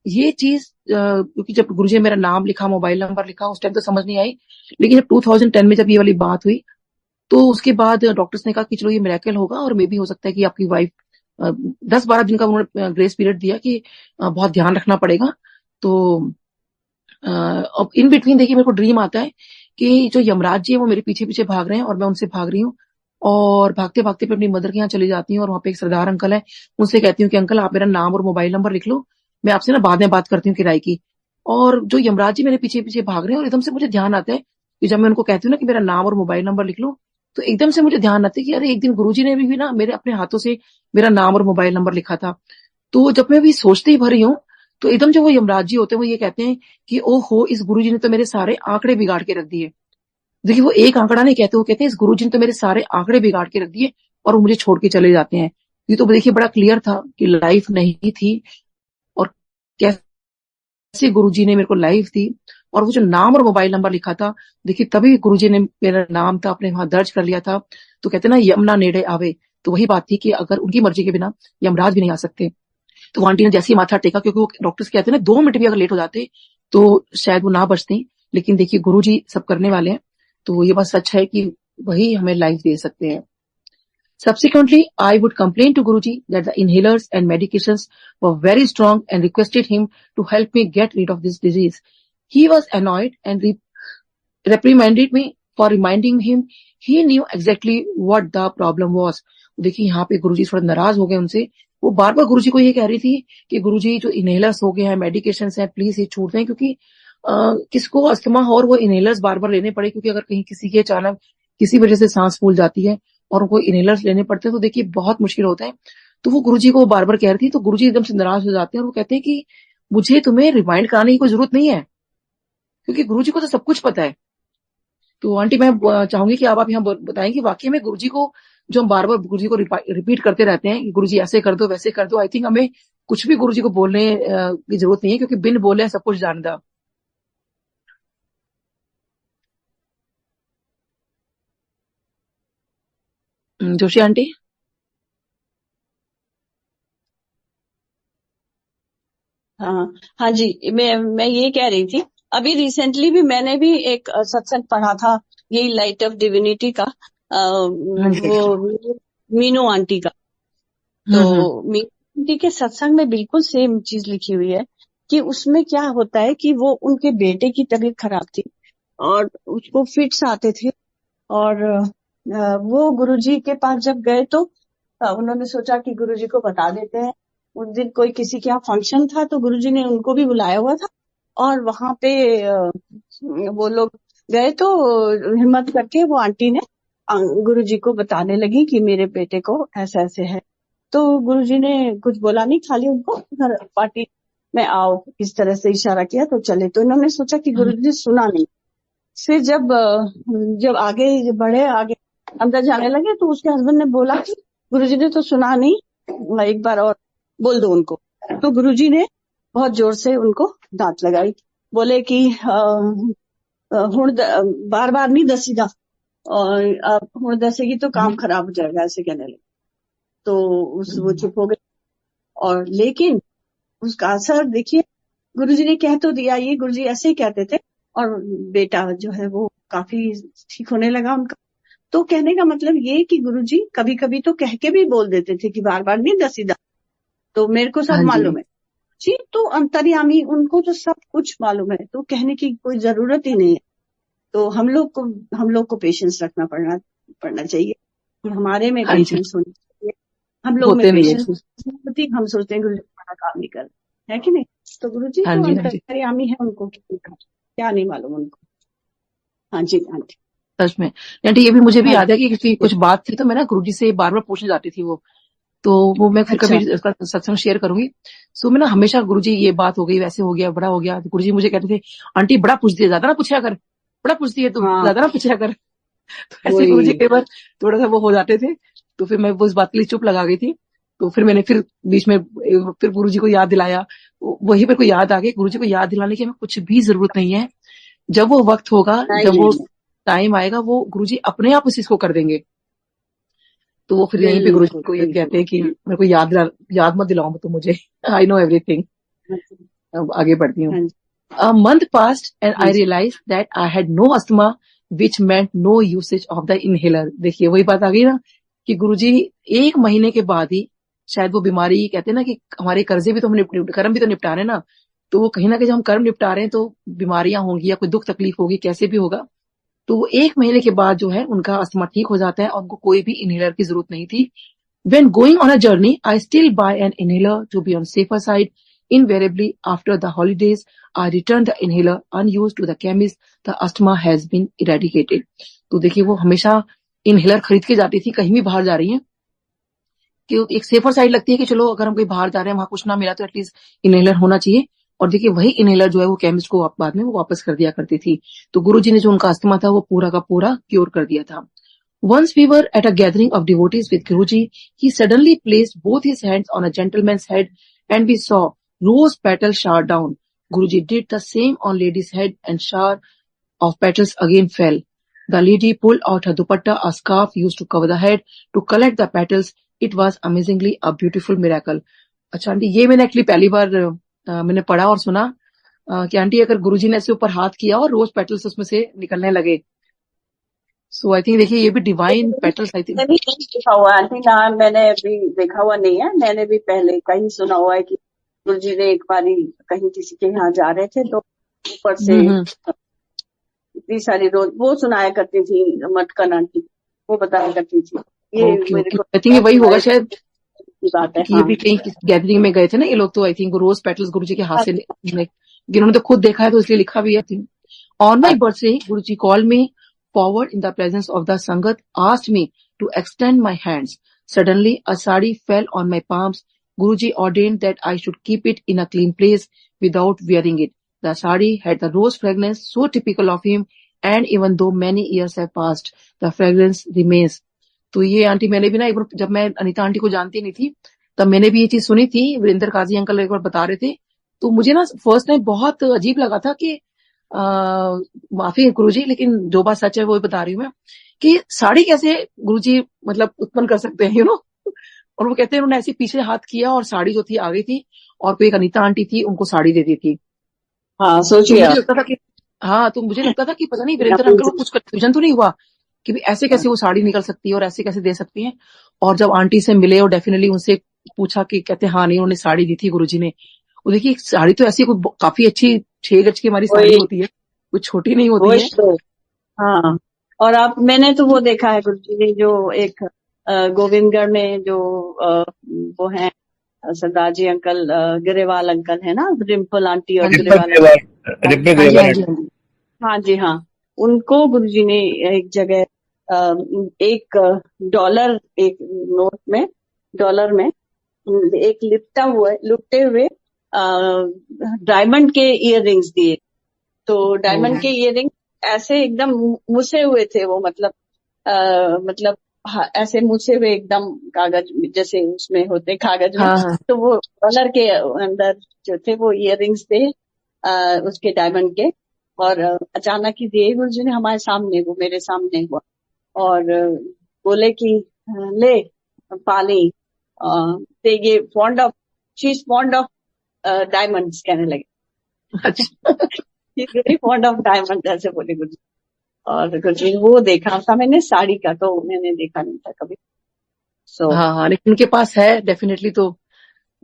ये चीज क्योंकि जब गुरुजी ने मेरा नाम लिखा, मोबाइल नंबर लिखा, उस टाइम तो समझ नहीं आई, लेकिन जब 2010 में जब ये वाली बात हुई तो उसके बाद डॉक्टर्स ने कहा कि चलो ये मिरेकल होगा और मे भी हो सकता है कि आपकी वाइफ 10-12 दिन का उन्होंने ग्रेस पीरियड दिया कि बहुत ध्यान रखना पड़ेगा। तो अब इन बिटवीन देखिए मेरे को ड्रीम आता है कि जो यमराज जी है वो मेरे पीछे पीछे भाग रहे हैं और मैं उनसे भाग रही हूँ। और भागते भागते मैं अपनी मदर के यहाँ चली जाती हूँ और वहां पे एक सरदार अंकल है, उनसे कहती हूँ कि अंकल आप मेरा नाम और मोबाइल नंबर लिख लो, मैं आपसे ना बाद में बात करती हूँ किराए की। और जो यमराज जी मेरे पीछे पीछे भाग रहे हैं और एकदम से मुझे ध्यान आता है कि जब मैं उनको कहती हूँ ना कि मेरा नाम और मोबाइल नंबर लिख लो, तो एकदम से मुझे ध्यान आता है कि अरे एक दिन गुरुजी ने भी ना मेरे अपने हाथों से मेरा नाम और मोबाइल नंबर लिखा था। तो जब मैं भी सोचते ही भरी हूँ, तो एकदम जब वो यमराज जी होते हैं वो ये कहते हैं कि ओहो, इस गुरुजी ने तो मेरे सारे आंकड़े बिगाड़ के रख दिए। देखिए, वो एक आंकड़ा नहीं कहते, वो कहते हैं इस गुरुजी ने तो मेरे सारे आंकड़े बिगाड़ के रख दिए और वो मुझे छोड़ के चले जाते हैं। ये तो देखिए बड़ा क्लियर था कि लाइफ नहीं थी, और कैसे गुरुजी ने मेरे को लाइफ दी। और वो जो नाम और मोबाइल नंबर लिखा था, देखिए तभी गुरुजी ने मेरा नाम था अपने वहां दर्ज कर लिया था। तो कहते ना यमुना नेड़े आवे, तो वही बात थी कि अगर उनकी मर्जी के बिना यमराज भी नहीं आ सकते। तो वो आंटी ने जैसे ही माथा टेका, क्योंकि वो डॉक्टर्स कहते हैं ना 2 मिनट भी अगर लेट हो जाते तो शायद वो ना बचती, लेकिन देखिए गुरुजी सब करने वाले हैं। तो ये बात सच है कि वही हमें लाइफ दे सकते हैं। Subsequently, I would complain to Guruji that the inhalers and medications were very strong and requested him to help me get rid of this disease. He was annoyed and reprimanded me for reminding him he knew exactly what the problem was. देखिए यहाँ पे गुरुजी थोड़ा नाराज हो गए उनसे। वो बार बार गुरुजी को ये कह रही थी कि गुरुजी जो इनहेलर्स हो गए हैं, मेडिकेशंस हैं, प्लीज ये छूट दें, क्योंकि किसको अस्थमा हो और वो इनहेलर्स बार बार लेने पड़े, क्योंकि अगर कहीं किसी के अचानक किसी वजह से सांस फूल जाती है और उनको इनहेलर्स लेने पड़ते हैं तो देखिए बहुत मुश्किल होता है। तो वो गुरुजी को बार बार कह रही थी, तो गुरुजी एकदम से नाराज हो जाते हैं और वो कहते हैं कि मुझे तुम्हें रिमाइंड कराने की कोई जरूरत नहीं है, क्योंकि गुरुजी को तो सब कुछ पता है। तो आंटी मैं चाहूंगी कि आप यहाँ बताएं कि वाकई में गुरुजी को, जो हम बार बार गुरुजी को रिपीट करते रहते हैं कि गुरुजी ऐसे कर दो वैसे कर दो, आई थिंक हमें कुछ भी गुरुजी को बोलने की जरूरत नहीं है, क्योंकि बिन बोले सब कुछ जानदा। जोशी आंटी। हाँ हाँ जी, मैं ये कह रही थी, अभी रिसेंटली भी मैंने भी एक सत्संग पढ़ा था, यही लाइट ऑफ डिविनिटी का, वो मीनू आंटी का। तो मीनू आंटी के सत्संग में बिल्कुल सेम चीज लिखी हुई है कि उसमें क्या होता है कि वो उनके बेटे की तबीयत खराब थी और उसको फिट्स आते थे, और वो गुरुजी के पास जब गए तो उन्होंने सोचा कि गुरुजी को बता देते हैं। उस दिन कोई किसी के यहाँ फंक्शन था तो गुरुजी ने उनको भी बुलाया हुआ था, और वहां पे वो लोग गए तो हिम्मत करके वो आंटी ने गुरुजी को बताने लगी कि मेरे बेटे को ऐसे ऐसे है। तो गुरुजी ने कुछ बोला नहीं, खाली उनको घर पार्टी में आओ इस तरह से इशारा किया तो चले। तो इन्होंने सोचा कि गुरुजी ने सुना नहीं। फिर जब आगे बढ़े, आगे अंदर जाने लगे तो उसके हस्बैंड ने बोला कि गुरुजी ने तो सुना नहीं, एक बार और बोल दो उनको। तो गुरुजी ने बहुत जोर से उनको दांत लगाई, बोले कि हुण बार बार नहीं दसीदा, और अब हुण दसेगी तो काम खराब हो जाएगा, ऐसे कहने लगे। तो वो चुप हो गए। और लेकिन उसका असर देखिए, गुरुजी ने कह तो दिया, ये गुरुजी ऐसे ही कहते थे, और बेटा जो है वो काफी ठीक होने लगा उनका। तो कहने का मतलब ये कि गुरुजी कभी कभी तो कह के भी बोल देते थे कि बार बार नहीं दसीदा, तो मेरे को सब मालूम है जी। तो अंतर्यामी, उनको तो सब कुछ मालूम है, तो कहने की कोई जरूरत ही नहीं है। तो हम लोग को पेशेंस रखना पड़ना चाहिए, हमारे में पेशेंस होनी चाहिए। हम लोग में पेशेंस होती, हम सोचते हैं गुरुजी हमारा काम नहीं कर रहे, है कि नहीं? तो गुरुजी तो अंतर्यामी है, उनको क्या नहीं मालूम उनको। हाँ जी आंटी। सच में आंटी, ये भी मुझे भी याद है कि किसी कुछ बात थी तो मैं ना गुरुजी से बार बार पूछने जाती थी तो वो मैं फिर कभी उसका सत्संग शेयर करूंगी। सो मैं ना हमेशा गुरुजी ये बात हो गई, वैसे हो गया, बड़ा हो गया, तो गुरुजी मुझे कहते थे आंटी बड़ा पूछती है, ज्यादा ना पूछा कर, बड़ा पूछती है, तो ज्यादा ना पूछा कर। तो ऐसे गुरुजी कई बार थोड़ा सा वो हो जाते थे, तो फिर मैं वो इस बात के लिए चुप लगा गई थी। तो फिर मैंने फिर बीच में फिर गुरुजी को याद दिलाया, वही मेरे को याद आ गई, गुरुजी को याद दिलाने की हमें कुछ भी जरूरत नहीं है। जब वो वक्त होगा, जब वो टाइम आएगा, वो गुरुजी अपने आप उस चीज को कर देंगे। तो वो फिर यहीं पे गुरुजी को ये कहते हैं कि मेरे को याद मत दिलाओ तो मुझे, आई नो एवरीथिंग। अब आगे बढ़ती हूँ। A month passed and I realized that I had no asthma, which meant no usage of the inhaler. देखिए वही बात आ गई ना कि गुरुजी 1 महीने के बाद ही, शायद वो बीमारी, कहते हैं ना कि हमारे कर्जे भी तो हम कर्म भी तो निपटा रहे हैं ना, तो वो कहीं ना कहीं जब हम कर्म निपटा रहे हैं तो बीमारियां होंगी या कोई दुख तकलीफ होगी, कैसे भी होगा। तो वो 1 महीने के बाद जो है उनका अस्थमा ठीक हो जाता है और उनको कोई भी इनहेलर की जरूरत नहीं थी। When going on a journey, I still buy an inhaler to be on safer side. Invariably, after the holidays, I returned the inhaler unused to the chemist. The asthma has been eradicated. तो देखिए वो हमेशा inhaler खरीद के जाती थी कहीं भी बाहर जा रही है, कि एक सेफर साइड लगती है कि चलो अगर हम कहीं बाहर जा रहे हैं वहां कुछ ना मिला तो एटलीस्ट इनहेलर होना चाहिए। और देखिए वही इनहेलर जो है वो केमिस्ट को बाद में वो वापस कर दिया करती थी। तो गुरुजी ने जो उनका अस्थमा था वो पूरा का पूरा क्योर कर दिया था। Once we were at a gathering of devotees with Guruji, he suddenly placed both his hands on a gentleman's head and we saw rose petals shower down. Guruji did the same on lady's head and shower of petals again fell. The lady pulled out her dupatta, a scarf used to cover the head, to collect the petals. It was amazingly a beautiful miracle. अच्छा aunty, ये मैंने actually पहली बार मैंने पढ़ा और सुना कि aunty अगर गुरुजी ने ऐसे ऊपर हाथ किया और रोज पेटल्स उसमें से निकलने लगे। सो आई थिंक देखिए ये भी डिवाइन पेटल्स आई थिंक। मैंने भी नहीं देखा हुआ है, आई थिंक हाँ, मैंने अभी देखा हुआ नहीं है। मैंने भी पहले कहीं सुना हुआ है कि गुरुजी ने एक बारी कहीं किसी के यहाँ जा रहे थे तो ऊपर से इतनी सारी रोज वो सुनाया करती थी, मटकन आंटी वो बताया करती थी। ये मेरे को आई थिंक वही होगा शायद की बात है। कि ये भी कहीं गैदरिंग में गए थे ना ये लोग, तो आई थिंक रोज पेटल्स गुरुजी के हाथ से जिन्होंने तो खुद देखा है तो इसलिए लिखा भी है। On my birthday Guruji called me forward in the presence of the Sangat, asked me to extend my hands. Suddenly, a sari fell on my palms. Guruji ordained that I should keep it in a clean place without wearing it. The sari had the rose fragrance so typical of him, and even though many years have passed, the fragrance remains. तो ये aunty मैंने भी ना एक बार, जब मैं Anita aunty को जानती नहीं थी तब मैंने भी ये चीज सुनी थी, वीरेंद्र काजी अंकल एक बार बता रहे थे। तो मुझे ना फर्स्ट टाइम बहुत अजीब लगा था कि माफी है गुरुजी, लेकिन जो बात सच है वो बता रही हूँ मैं, कि साड़ी कैसे गुरुजी मतलब उत्पन्न कर सकते हैं, और वो कहते हैं उन्होंने ऐसे पीछे हाथ किया और साड़ी जो थी आ गई थी, और कोई एक अनीता आंटी थी उनको साड़ी दे दी थी। हाँ सोचिए, मुझे लगता था कि तो मुझे लगता था कि पता नहीं वीरेंद्र अंकल को कुछ कंफ्यूजन तो नहीं हुआ कि भी ऐसे कैसे वो साड़ी निकल सकती है और ऐसे कैसे दे सकती है। और जब आंटी से मिले और डेफिनेटली उनसे पूछा कि कहते हाँ नहीं उन्होंने साड़ी दी थी गुरुजी ने। वो देखिए साड़ी तो ऐसी काफी अच्छी 6 गज की हमारी साड़ी होती है, कुछ छोटी नहीं होती है। तो हाँ, और आप मैंने तो वो देखा है गुरुजी ने जो एक गोविंदगढ़ में जो वो है सरदार जी अंकल, गिरेवाल अंकल है ना, रिम्पल आंटी और गिरेवाल, हाँ जी हाँ, उनको गुरुजी ने एक जगह एक डॉलर, एक नोट में डॉलर में एक लुटते हुए डायमंड के इयररिंग्स दिए। तो डायमंड के इयररिंग ऐसे एकदम मुसे हुए थे वो, मतलब ऐसे मुसे हुए एकदम कागज जैसे उसमें होते कागज में। तो वो डॉलर के अंदर जो थे वो इयररिंग्स थे उसके डायमंड के, और अचानक ही दिए गुरुजी ने हमारे सामने, वो मेरे सामने हुआ और बोले कि ले पाली, ये she is fond of diamonds कहने लगे। फॉन्ड ऑफ डायमंड ऐसे बोले गुरुजी। और गुरुजी ने वो देखा था मैंने, साड़ी का तो मैंने देखा नहीं था कभी। हाँ लेकिन उनके पास है डेफिनेटली, तो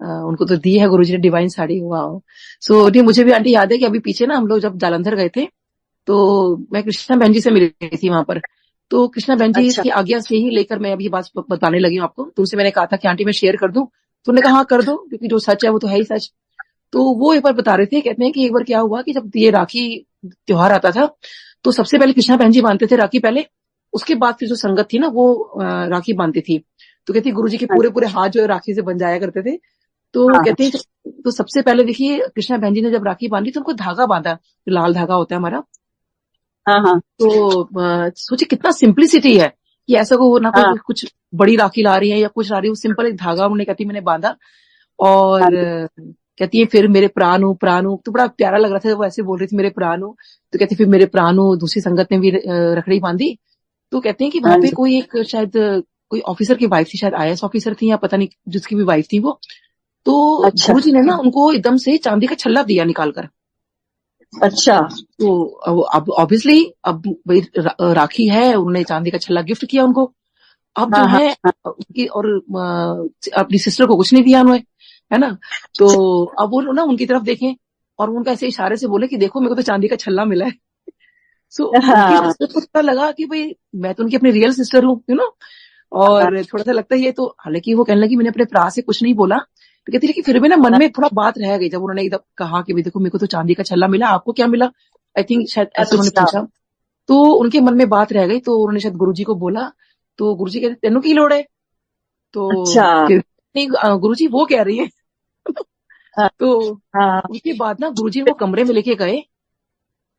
उनको तो दी है गुरुजी ने डिवाइन साड़ी। वाह। सो नहीं, मुझे भी आंटी याद है कि अभी पीछे ना हम लोग जब जालंधर गए थे तो मैं कृष्णा बहन जी से मिली थी वहां पर। तो कृष्णा बहन जी की आज्ञा से ही लेकर मैं अभी बात बताने लगी हूँ आपको। तो उनसे मैंने कहा था कि आंटी मैं शेयर कर दूं, तो उन्होंने कहा हाँ कर दो, क्योंकि जो सच है वो तो है ही सच। तो वो एक बार बता रहे थे, कहते हैं कि एक बार क्या हुआ कि जब ये राखी त्योहार आता था तो सबसे पहले कृष्णा बहन जी बांधते थे राखी पहले, उसके बाद फिर जो संगत थी ना वो राखी बांधती थी। तो कहती गुरुजी के पूरे हाथ जो है राखी से बन जाया करते थे। तो कहते हैं तो सबसे पहले देखिए कृष्णा बहन जी ने जब राखी बांधी तो उनको धागा बांधा, जो लाल धागा होता है हमारा। तो सोचिए कितना सिंपलिसिटी है कि ऐसा को ना कोई कुछ बड़ी राखी ला रही है या कुछ ला रही है, वो सिंपल एक धागा उन्होंने कहती मैंने बांधा। और कहती है फिर मेरे प्राणु, तो बड़ा प्यारा लग रहा था वो ऐसे बोल रही थी मेरे प्राणु। तो कहती फिर मेरे प्राणु, दूसरी संगत ने भी रखड़ी बांधी। तो कहते हैं कि वहां पे कोई एक शायद कोई ऑफिसर की वाइफ थी, शायद IAS ऑफिसर थी या पता नहीं जिसकी भी वाइफ थी वो। तो गुरुजी ने ना उनको एकदम से चांदी का छल्ला दिया निकालकर। अच्छा। तो अब ऑब्वियसली अब भाई राखी है, उन्होंने चांदी का छल्ला गिफ्ट किया उनको। अब जो है उनकी और अपनी सिस्टर को कुछ नहीं दिया उन्होंने, है ना। तो अब वो ना उनकी तरफ देखें और उनका ऐसे इशारे से बोले कि देखो मेरे को तो चांदी का छल्ला मिला है। सो उनकी को पता लगा कि भाई मैं तो उनकी अपनी रियल सिस्टर हूँ, और थोड़ा सा लगता है ये तो, हालांकि वो कहने लगी मैंने अपने भरा से कुछ नहीं बोला, तो कहती लेकिन फिर भी ना मन में थोड़ा बात रह गई, जब उन्होंने एकदम कहा कि भाई देखो मेरे को तो चांदी का छल्ला मिला, आपको क्या मिला, आई थिंक शायद ऐसे उन्होंने अच्छा पूछा। तो उनके मन में बात रह गई, तो उन्होंने शायद गुरुजी को बोला, तो गुरुजी कहते तेनू की लोड़ है, तो अच्छा। फिर नहीं गुरुजी वो कह रही है। हाँ तो हाँ, उसके बाद ना गुरुजी वो कमरे में लेके गए,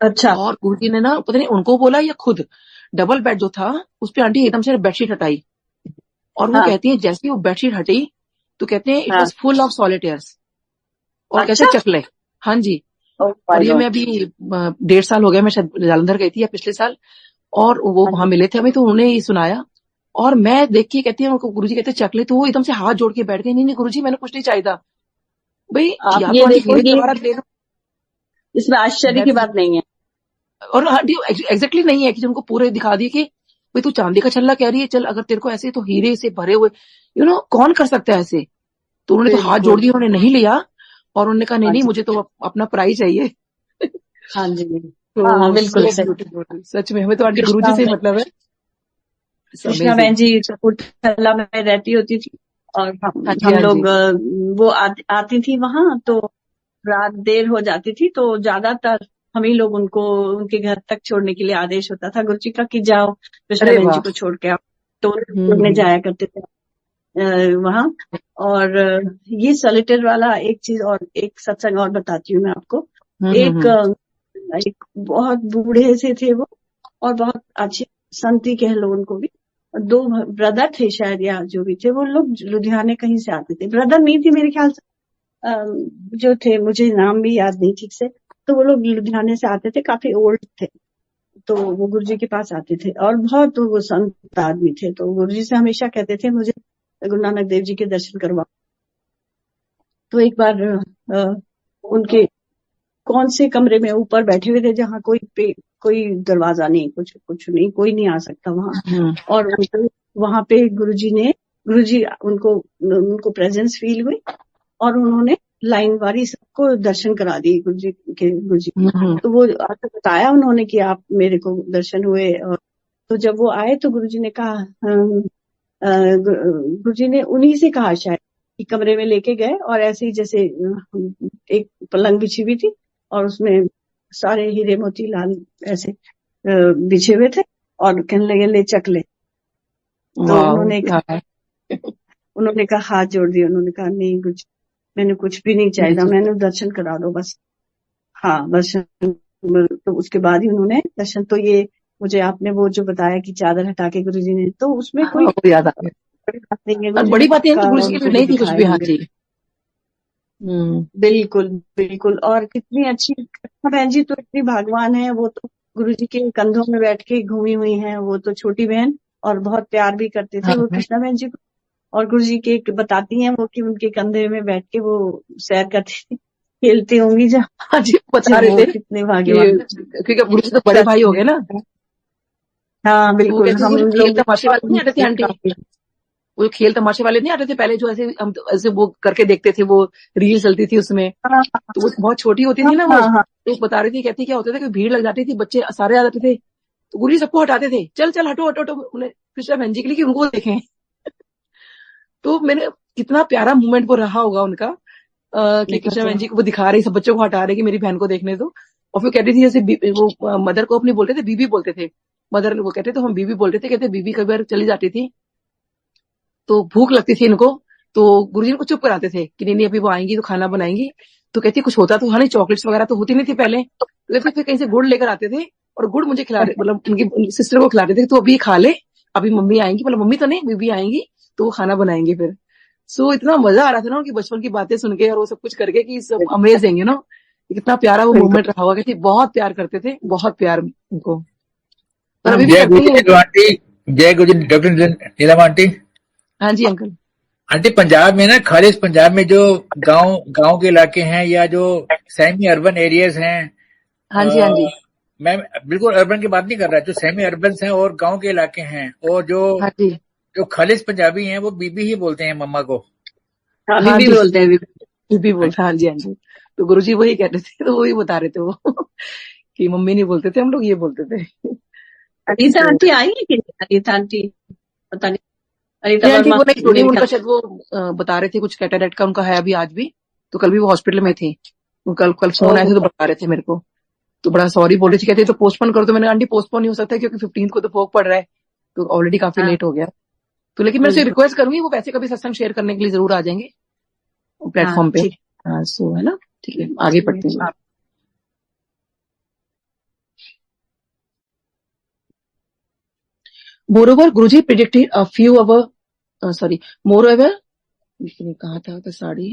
अच्छा और गुरुजी ने ना पता नहीं उनको बोला या खुद डबल बेड जो था उस पे आंटी एकदम से बेडशीट हटाई, और वो हाँ कहती है जैसे ही वो बेडशीट हटी तो कहते हैं इट हाँ, वॉज फुल ऑफ सॉलिटेयर्स, और कैसे अच्छा। चकले। हाँ जी। ओ और माय ये मैं गॉड। अभी 1.5 साल हो गया, मैं शायद जालंधर गई थी या पिछले साल, और वो हाँ वहां जी। मिले थे हमें, तो उन्होंने ये सुनाया। और मैं देख के कहती हूँ गुरुजी कहते चकले, तो वो एकदम से हाथ जोड़ के बैठ गए, नहीं नहीं गुरुजी मैंने कुछ नहीं चाहिए था भाई, आप या ये तो आंटी देखो, हीरे ये जवाहरात ले लो। इसमें आश्चर्य की बात नहीं है। और आंटी एग्जैक्टली नहीं है कि उनको पूरे दिखा दिए कि भाई तू चांदी का छल्ला कह रही है, चल अगर तेरे को ऐसे तो हीरे से भरे हुए, कौन कर सकता है ऐसे। तो उन्होंने तो हाथ जोड़ बिल्कुल। दिए, उन्होंने नहीं लिया, और उन्होंने कहा नहीं हाँ नहीं जी। मुझे तो अपना प्राइज चाहिए। हाँ जी। हाँ हाँ, तो बिल्कुल सो सही। ब्यूटीफुल, सच में हमें तो आंटी गुरुजी कृष्णा से ही में, मतलब है। कृष्णा अमेजिंग। बहन जी कपूरथला में रहती होती थी, और हाँ जी हम हाँ लोग जी। वो आती थी वहां, तो रात देर हो जाती थी, तो ज्यादातर हम ही लोग उनको उनके घर तक छोड़ने के लिए आदेश होता था गुरुजी का कि जाओ कृष्णा अरे बहन जी वाह। को छोड़ के आओ। तो उन्हें हम्म। जाया करते थे वहां। और ये सॉलिटेयर वाला एक चीज, और एक सत्संग और बताती हूँ मैं आपको। एक हम्म। एक बहुत बूढ़े से थे वो, और बहुत अच्छे संती कह लो उनको भी। दो ब्रदर थे शायद, या जो भी थे, वो लोग लुधियाने कहीं से आते थे, ब्रदर नहीं थे मेरे ख्याल से, जो थे मुझे नाम भी याद नहीं ठीक से। तो वो लोग लुधियाने से आते थे, काफी ओल्ड थे। तो वो गुरुजी के पास आते थे, और बहुत वो संत आदमी थे। तो गुरुजी से हमेशा कहते थे मुझे गुरु नानक देव जी के दर्शन करवाओ। तो एक बार उनके कौन से कमरे में ऊपर बैठे हुए थे, जहाँ कोई दरवाजा नहीं, कुछ कुछ नहीं, कोई नहीं आ सकता वहां। हम्म। और उनको वहां पे गुरुजी उनको उनको प्रेजेंस फील हुई, और उन्होंने लाइन वारी सबको दर्शन करा दिए गुरुजी। हम्म। तो वो आके बताया उन्होंने कि आप मेरे को दर्शन हुए। और तो जब वो आए तो गुरुजी ने कहा, गुरुजी ने उन्हीं से कहा शायद कि कमरे में लेके गए, और ऐसे ही जैसे एक पलंग बिछी हुई थी, और उसमें सारे हीरे मोती लाल ऐसे बिछे हुए थे, और कहने लगे ले चक ले। तो वाह प्यार। उन्होंने कहा, हाथ जोड़ दिए, उन्होंने कहा नहीं कुछ, मैंने कुछ भी नहीं चाहिए, मैंने दर्शन करा दो बस। हाँ दर्शन। तो उसके बाद ही उन्होंने दर्शन, तो ये मुझे आपने वो जो बताया कि चादर हटा के गुरुजी ने, तो उसमें कोई वो याद आ गया। बड़ी बात नहीं है, और गुरुजी बड़ी ने बात यह है कि पक्का गुरुजी की उनको वो नहीं थी कुछ दिखाए भी। हाँ होंगे। जी। हम्म। बिल्कुल बिल्कुल। और कितनी अच्छी कृष्णा बहन जी तो इतनी भागवान है, वो तो गुरुजी के कंधों में बैठ के घूमी हुई हैं, वो तो छोटी बहन, और बहुत प्यार भी करते थे वो हाँ कृष्णा बहन जी को। और गुरुजी के बताती हैं वो कि उनके कंधे में बैठ के वो सैर करती थी, खेलती होंगी जहाँ। हाँ जी, बता रहे वो थे कितने कि भाग्यवान क्योंकि गुरुजी तो बड़े भाई सच हो में। गए ना, हाँ तो वो बिल्कुल, कहते हम वो जो खेल लोग तमाशे वाले नहीं आते थे आंटी, वो जो खेल तमाशे वाले नहीं आते थे पहले, जो ऐसे हम तो ऐसे वो करके देखते थे, वो रील चलती थी उसमें, हाँ तो वो बहुत छोटी होती हाँ थी ना वो, हाँ हाँ। तो बता रही थी, कहती क्या होता था कि भीड़ लग जाती थी, बच्चे सारे आ जाते थे, तो गुरुजी सबको हटाते थे, चल चल हटो हटो हटो, उन्हें कृष्णा बहन जी के लिए कि उनको देखें। तो मैंने कितना प्यारा मोमेंट वो रहा होगा उनका, कि देखा कृष्णा तो। बहन जी को वो दिखा रही, सब बच्चों को हटा रहे कि मेरी बहन को देखने दो। और फिर कहती थी जैसे वो मदर को अपनी बोलते थे बीबी बोलते थे, मदर वो कहते तो हम बीबी बोलते थे, कहते बीबी कई बार चली जाती थी तो भूख लगती थी इनको, तो गुरुजी इनको चुप कराते थे कि नहीं नहीं अभी वो आएंगी तो खाना बनाएंगी। तो कहती कुछ होता तो हाँ नहीं, चॉकलेट्स वगैरह तो होती नहीं थी पहले, तो कहती फिर कहीं से गुड़ लेकर आते थे, और गुड़ मुझे खिला रहे, मतलब उनकी सिस्टर को खिलाते थे, तो अभी खा ले, अभी मम्मी आएंगी, मतलब मम्मी तो नहीं बीबी आएंगी तो वो खाना बनाएंगे फिर। सो इतना मजा आ रहा था ना उनकी बचपन की बातें सुन के, और वो सब कुछ करके कि सब अमेजिंग कितना प्यारा वो बिल्कुल। मोमेंट रहा होगा, कहती बहुत प्यार करते थे, बहुत प्यार उनको, और हाँ अभी भी जय जी। करती हैं गुरु आंटी। जय गुरु डॉक्टर नीलम आंटी। हाँ जी अंकल। आंटी पंजाब में ना, खालिस पंजाब में जो गांव गांव के इलाके हैं या जो सेमी अर्बन एरियाज हैं, हाँ जी हाँ अ, जी। मैं बिल्कुल अर्बन की बात नहीं कर रहा, जो सेमी अर्बन हैं और गांव के इलाके हैं, और जो हाँ जी। जो खालिस पंजाबी हैं वो बीबी ही बोलते हैं मम्मा को। हाँ हाँ बीबी जी, बोलते हैं, बीबी। भी बोलता, हाँ जी हाँ जी। तो गुरुजी वही कहते थे, तो वही बता रहे थे वो कि मम्मी नहीं बोलते थे हम लोग, ये बोलते थे। अनीता तो आंटी आई है कि नहीं? अनीता आंटी पता नहीं। अनीता जी आंटी, वर्मा वो नहीं सुनी, मेरे उनका ख्याल। शायद वो बता रहे थे कुछ कैटरेक्ट का उनका है अभी आज भी, तो कल भी वो हॉस्पिटल में थी। वो कल कल फोन आए थे ओह, तो बता रहे थे मेरे को, तो बड़ा सॉरी बोल रही थी, कहते तो पोस्टपोन कर दो। मैंने आंटी पोस्टपोन नहीं हो सकता क्योंकि 15 को तो भोग पड़ रहा है, तो ऑलरेडी काफी हाँ, लेट हो गया। तो लेकिन मैं उसे बिल्कुल। रिक्वेस्ट करूंगी, वो वैसे कभी सत्संग शेयर करने के लिए जरूर आ जाएंगे हाँ, प्लेटफॉर्म पे। ठीक। हाँ, सो है ना, ठीक है, आगे बढ़ते हैं। आप Moreover, Guruji predicted a few hour, moreover, कहा था तो sari.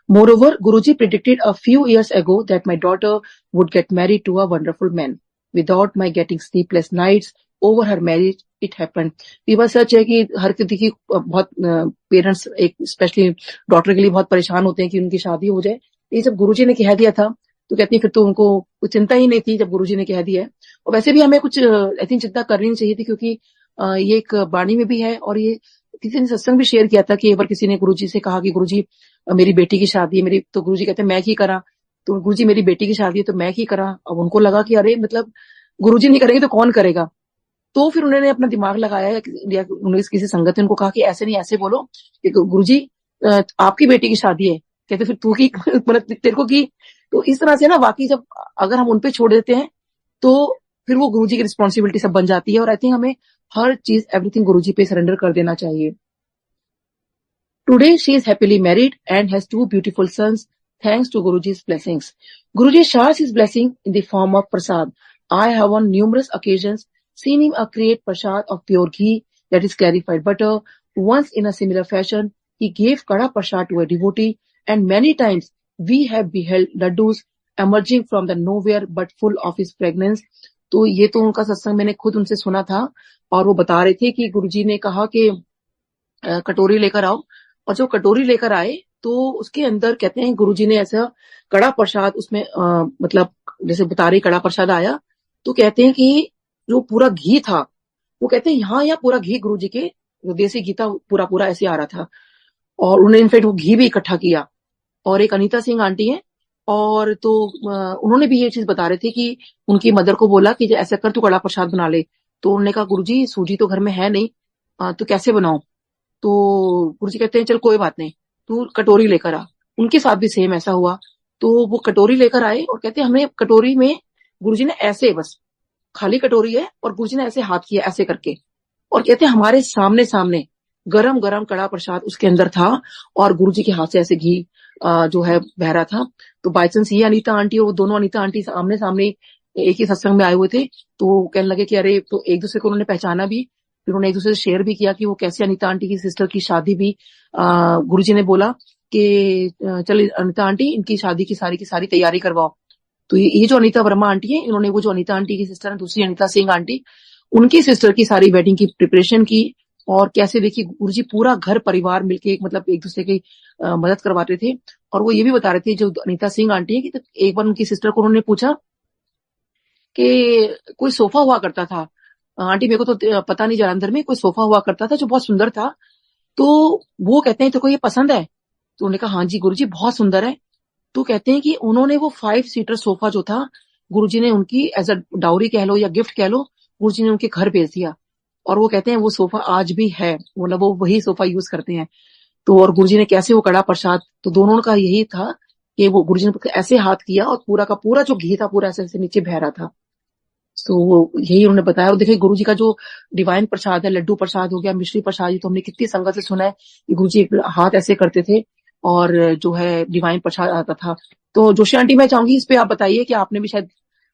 Moreover, Guruji predicted a few years ago that my daughter would get married to a wonderful man. Without my getting sleepless nights over her marriage, it happened. ये बात सच है कि हर किसी की बहुत पेरेंट्स, एक स्पेशली डॉटर के लिए बहुत परेशान होते हैं कि उनकी शादी हो जाए। ये जब गुरुजी ने कह दिया था तो कहती है फिर तो उनको कुछ चिंता ही नहीं थी जब गुरुजी ने कह दिया है। और वैसे भी हमें कुछ आई थिंक चिंता करनी नहीं चाहिए थी, क्योंकि ये एक वाणी में भी है, और ये किसी ने सत्संग भी शेयर किया था कि एक बार किसी ने गुरुजी से कहा कि गुरुजी मेरी बेटी की शादी है, मेरी, तो गुरुजी कहते हैं मैं ही करा। तो गुरुजी मेरी बेटी की शादी है तो मैं ही करा। अब उनको लगा कि अरे मतलब गुरुजी नहीं करेंगे तो कौन करेगा। तो फिर उन्होंने अपना दिमाग लगाया या उन्होंने किसी संगत ने उनको कहा कि ऐसे नहीं ऐसे बोलो कि गुरुजी आपकी बेटी की शादी है। कहते फिर तू की मतलब तेरे को की। तो इस तरह से ना वाकई जब अगर हम उनपे छोड़ देते हैं तो फिर वो गुरुजी की रिस्पॉन्सिबिलिटी सब बन जाती है। और आई थिंक हमें हर चीज एवरीथिंग गुरुजी पे सरेंडर कर देना चाहिए। Today she is happily married and has 2 beautiful sons thanks to Guruji's blessings. Guruji showers his blessing in the form of prasad. I have on numerous occasions seen him create prasad of pure ghee, that is clarified butter. Once in a similar fashion, he gave kada prasad to a devotee, and many times we have beheld laddus emerging from the nowhere but full of his fragrance. तो ये तो उनका सत्संग मैंने खुद उनसे सुना था, और वो बता रहे थे कि गुरुजी ने कहा कि कटोरी लेकर आओ। और जो कटोरी लेकर आए तो उसके अंदर कहते हैं गुरुजी ने ऐसा कड़ा प्रसाद उसमें मतलब जैसे बता रही कड़ा प्रसाद आया, तो कहते हैं कि जो पूरा घी था, वो कहते हैं यहाँ पूरा घी गुरुजी के जो देसी घी था पूरा पूरा ऐसे आ रहा था। और उन्होंने इनफेक्ट वो घी भी इकट्ठा किया। और एक अनीता सिंह आंटी है, और तो उन्होंने भी ये चीज बता रहे थे कि उनकी मदर को बोला कि ऐसा कर तू कड़ा प्रसाद बना ले। तो उन्होंने कहा गुरुजी सूजी तो घर में है नहीं, तो कैसे बनाऊं। तो गुरुजी कहते हैं चल कोई बात नहीं, तू कटोरी लेकर आ। उनके साथ भी सेम ऐसा हुआ। तो वो कटोरी लेकर आए और कहते हैं हमने कटोरी में गुरुजी ने ऐसे बस खाली कटोरी है और गुरुजी ने ऐसे हाथ किया ऐसे करके, और कहते हैं हमारे सामने सामने गरम गरम कड़ा प्रसाद उसके अंदर था और गुरुजी के हाथ से ऐसे घी जो है बह रहा था। तो बाई चांस ये अनीता आंटी और वो दोनों अनीता आंटी आमने सामने एक ही सत्संग में आए हुए थे, तो वो कहने लगे कि अरे, तो एक दूसरे को उन्होंने पहचाना भी। फिर उन्होंने एक दूसरे से शेयर भी किया कि वो कैसे अनीता आंटी की सिस्टर की शादी भी गुरुजी ने बोला कि चल अनीता आंटी इनकी शादी की सारी तैयारी करवाओ। तो ये जो अनीता वर्मा आंटी है, इन्होंने वो जो अनीता आंटी की सिस्टर है दूसरी अनीता सिंह आंटी, उनकी सिस्टर की सारी वेडिंग की प्रिपरेशन की। और कैसे देखिए गुरुजी पूरा घर परिवार मिलके मतलब एक दूसरे की मदद करवाते थे। और वो ये भी बता रहे थे जो अनीता सिंह आंटी है कि तो एक बार उनकी सिस्टर को उन्होंने पूछा कि कोई सोफा हुआ करता था आंटी, मेरे को तो पता नहीं जालंधर में कोई सोफा हुआ करता था जो बहुत सुंदर था, तो वो कहते हैं तो कोई ये पसंद है। तो उन्होंने कहा हाँ जी गुरुजी बहुत सुंदर है। तो कहते हैं कि उन्होंने वो 5 सीटर सोफा जो था गुरुजी ने उनकी एज अ डाउरी कह लो या गिफ्ट कह लो, गुरुजी ने उनके घर भेज दिया। और वो कहते हैं वो सोफा आज भी है, मतलब वो वही सोफा यूज करते हैं। तो और गुरुजी ने कैसे वो कड़ा प्रसाद, तो दोनों का यही था कि वो गुरुजी ने ऐसे हाथ किया और पूरा का पूरा जो घी था पूरा ऐसे ऐसे नीचे बह रहा था। तो यही उन्होंने बताया। और देखिए गुरुजी का जो डिवाइन प्रसाद है, लड्डू प्रसाद हो गया, मिश्री प्रसाद, तो हमने कितनी संगत से सुना है कि गुरुजी हाथ ऐसे करते थे और जो है डिवाइन प्रसाद आता था। तो जोशी आंटी मैं चाहूंगी इस पे आप बताइए कि आपने भी शायद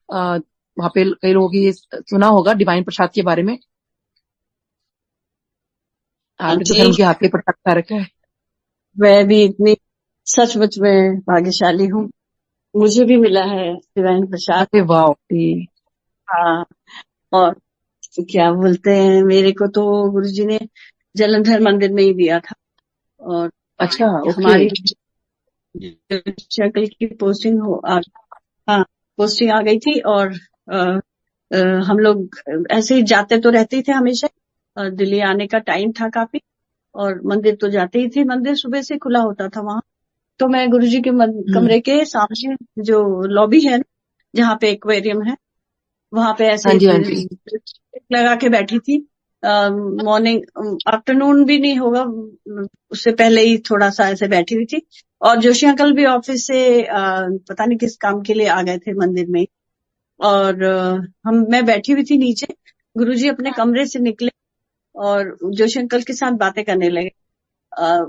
वहां पे कई लोगों की सुना होगा डिवाइन प्रसाद के बारे में। आपने तो जी, खैर उनके हाथ पे प्रसाद खा रखा है। मैं भी इतनी सचमुच में भाग्यशाली हूँ, मुझे भी मिला है डिवाइन प्रसाद। अरे वाह। हाँ, और क्या बोलते हैं, मेरे को तो गुरुजी ने जलंधर मंदिर में ही दिया था। और अच्छा, ओके। हमारी शक्ल की पोस्टिंग पोस्टिंग आ गई थी। और हम लोग ऐसे ही जाते तो रहते ही थे हमेशा। दिल्ली आने का टाइम था काफी, और मंदिर तो जाते ही थे, मंदिर सुबह से खुला होता था वहां। तो मैं गुरुजी के कमरे के सामने जो लॉबी है जहाँ पे एक्वेरियम है, वहां पे ऐसे हाँ जी, हाँ जी। लगा के बैठी थी। मॉर्निंग आफ्टरनून भी नहीं होगा, उससे पहले ही थोड़ा सा ऐसे बैठी हुई थी। और जोशी अंकल भी ऑफिस से पता नहीं किस काम के लिए आ गए थे मंदिर में। और मैं बैठी हुई थी नीचे, गुरुजी अपने कमरे से निकले और जोशी अंकल के साथ बातें करने लगे।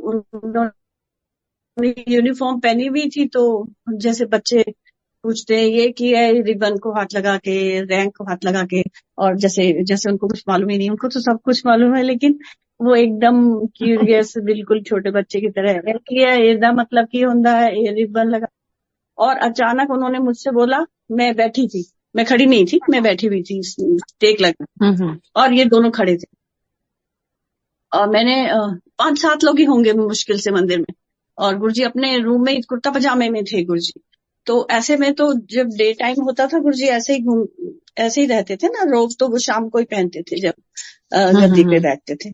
उन्होंने यूनिफॉर्म पहनी हुई थी, तो जैसे बच्चे पूछते हैं ये किया है, रिबन को हाथ लगा के, रैंक को हाथ लगा के, और जैसे जैसे उनको कुछ मालूम ही नहीं, उनको तो सब कुछ मालूम है, लेकिन वो एकदम क्यूरियस बिल्कुल छोटे बच्चे की तरह है किया एदा मतलब की होता है, ये रिबन लगा। और अचानक उन्होंने मुझसे बोला, मैं बैठी थी, मैं खड़ी नहीं थी, मैं बैठी हुई थी टेक लगा, और ये दोनों खड़े थे। और मैंने 5-7 लोग ही होंगे मुश्किल से मंदिर में, और गुरुजी अपने रूम में कुर्ता पजामे में थे गुरुजी। तो ऐसे में तो जब डे टाइम होता था गुरुजी ऐसे ही रहते थे ना, रोज तो वो शाम को ही पहनते थे जब गद्दी पे बैठते थे।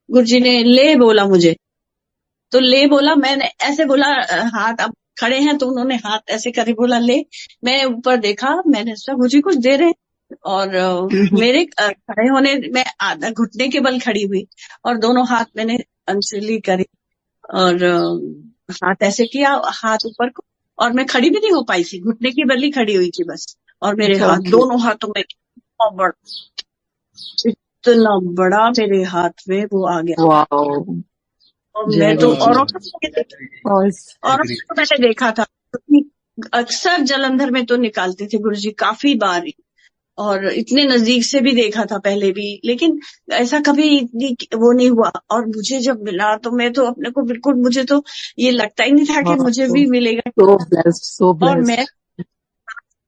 गुरुजी ने ले बोला मुझे, तो ले बोला, मैंने ऐसे बोला हाथ, अब खड़े हैं तो उन्होंने हाथ ऐसे करे, बोला ले। मैं ऊपर देखा, मैंने सोचा गुरुजी कुछ दे रहे हैं, और मेरे खड़े होने में आधा घुटने के बल खड़ी हुई, और दोनों हाथ मैंने अंजलि करी, और हाथ ऐसे किया, हाथ ऊपर को, और मैं खड़ी भी नहीं हो पाई थी, घुटने की बल ही खड़ी हुई थी बस। और मेरे हाथ, दोनों हाथों में इतना बड़ा मेरे हाथ में वो आ गया। और मैं तो औरों को मैंने देखा था, अक्सर जलंधर में तो निकालते थे गुरुजी काफी बार, और इतने नजदीक से भी देखा था पहले भी, लेकिन ऐसा कभी इतनी वो नहीं हुआ। और मुझे जब मिला तो मैं तो अपने को बिल्कुल, मुझे तो ये लगता ही नहीं था कि मुझे भी मिलेगा। so blessed. और मैं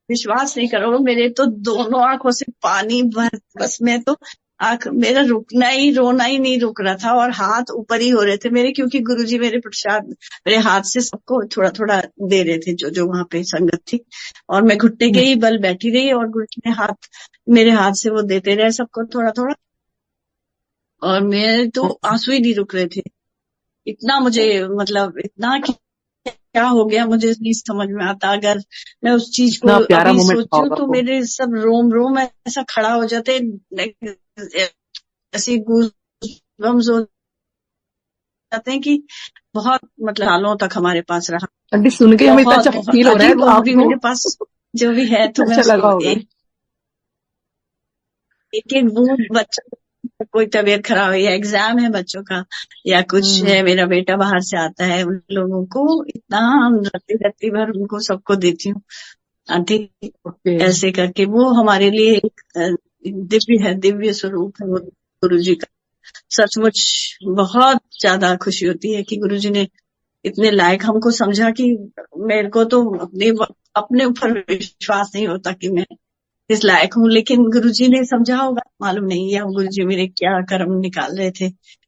विश्वास नहीं करोगे, मेरे तो दोनों आंखों से पानी भर, बस मैं तो आंख, मेरा रुकना ही, रोना ही नहीं रुक रहा था, और हाथ ऊपर ही हो रहे थे मेरे, क्योंकि गुरुजी मेरे प्रसाद मेरे हाथ से सबको थोड़ा थोड़ा दे रहे थे, जो जो वहां पे संगत थी। और मैं घुटने के ही बल बैठी रही, और गुरुजी ने हाथ, मेरे हाथ से वो देते रहे सबको थोड़ा थोड़ा, और मेरे तो आंसू ही नहीं रुक रहे थे। इतना मुझे, मतलब इतना क्या हो गया मुझे नहीं समझ में आता। अगर मैं उस चीज को अभी सोचूं तो मेरे सब रोम रोम ऐसा खड़ा हो जाते, ऐसे गूज़बम्स हो जाते हैं कि बहुत, मतलब सालों तक हमारे पास रहा। आंटी सुन के हमें इतना अच्छा फील हो रहा है, तो आप भी मेरे पास जो भी है, तो मैं उसको एक वो बच्चा, कोई तबीयत खराब है या एग्जाम है बच्चों का या कुछ है, मेरा बेटा बाहर से आता है, उन लोगों को इतना रत्ती भर उनको सबको देती हूँ आंटी, ऐसे करके। वो हमारे लिए एक दिव्य है, दिव्य स्वरूप है वो गुरुजी का। सचमुच बहुत ज्यादा खुशी होती है कि गुरुजी ने इतने लायक हमको समझा कि मेरे को तो अपने ऊपर विश्वास नहीं होता कि मैं इस लायक हूँ, लेकिन गुरुजी ने समझा होगा, मालूम नहीं, या गुरुजी मेरे क्या कर्म निकाल रहे थे,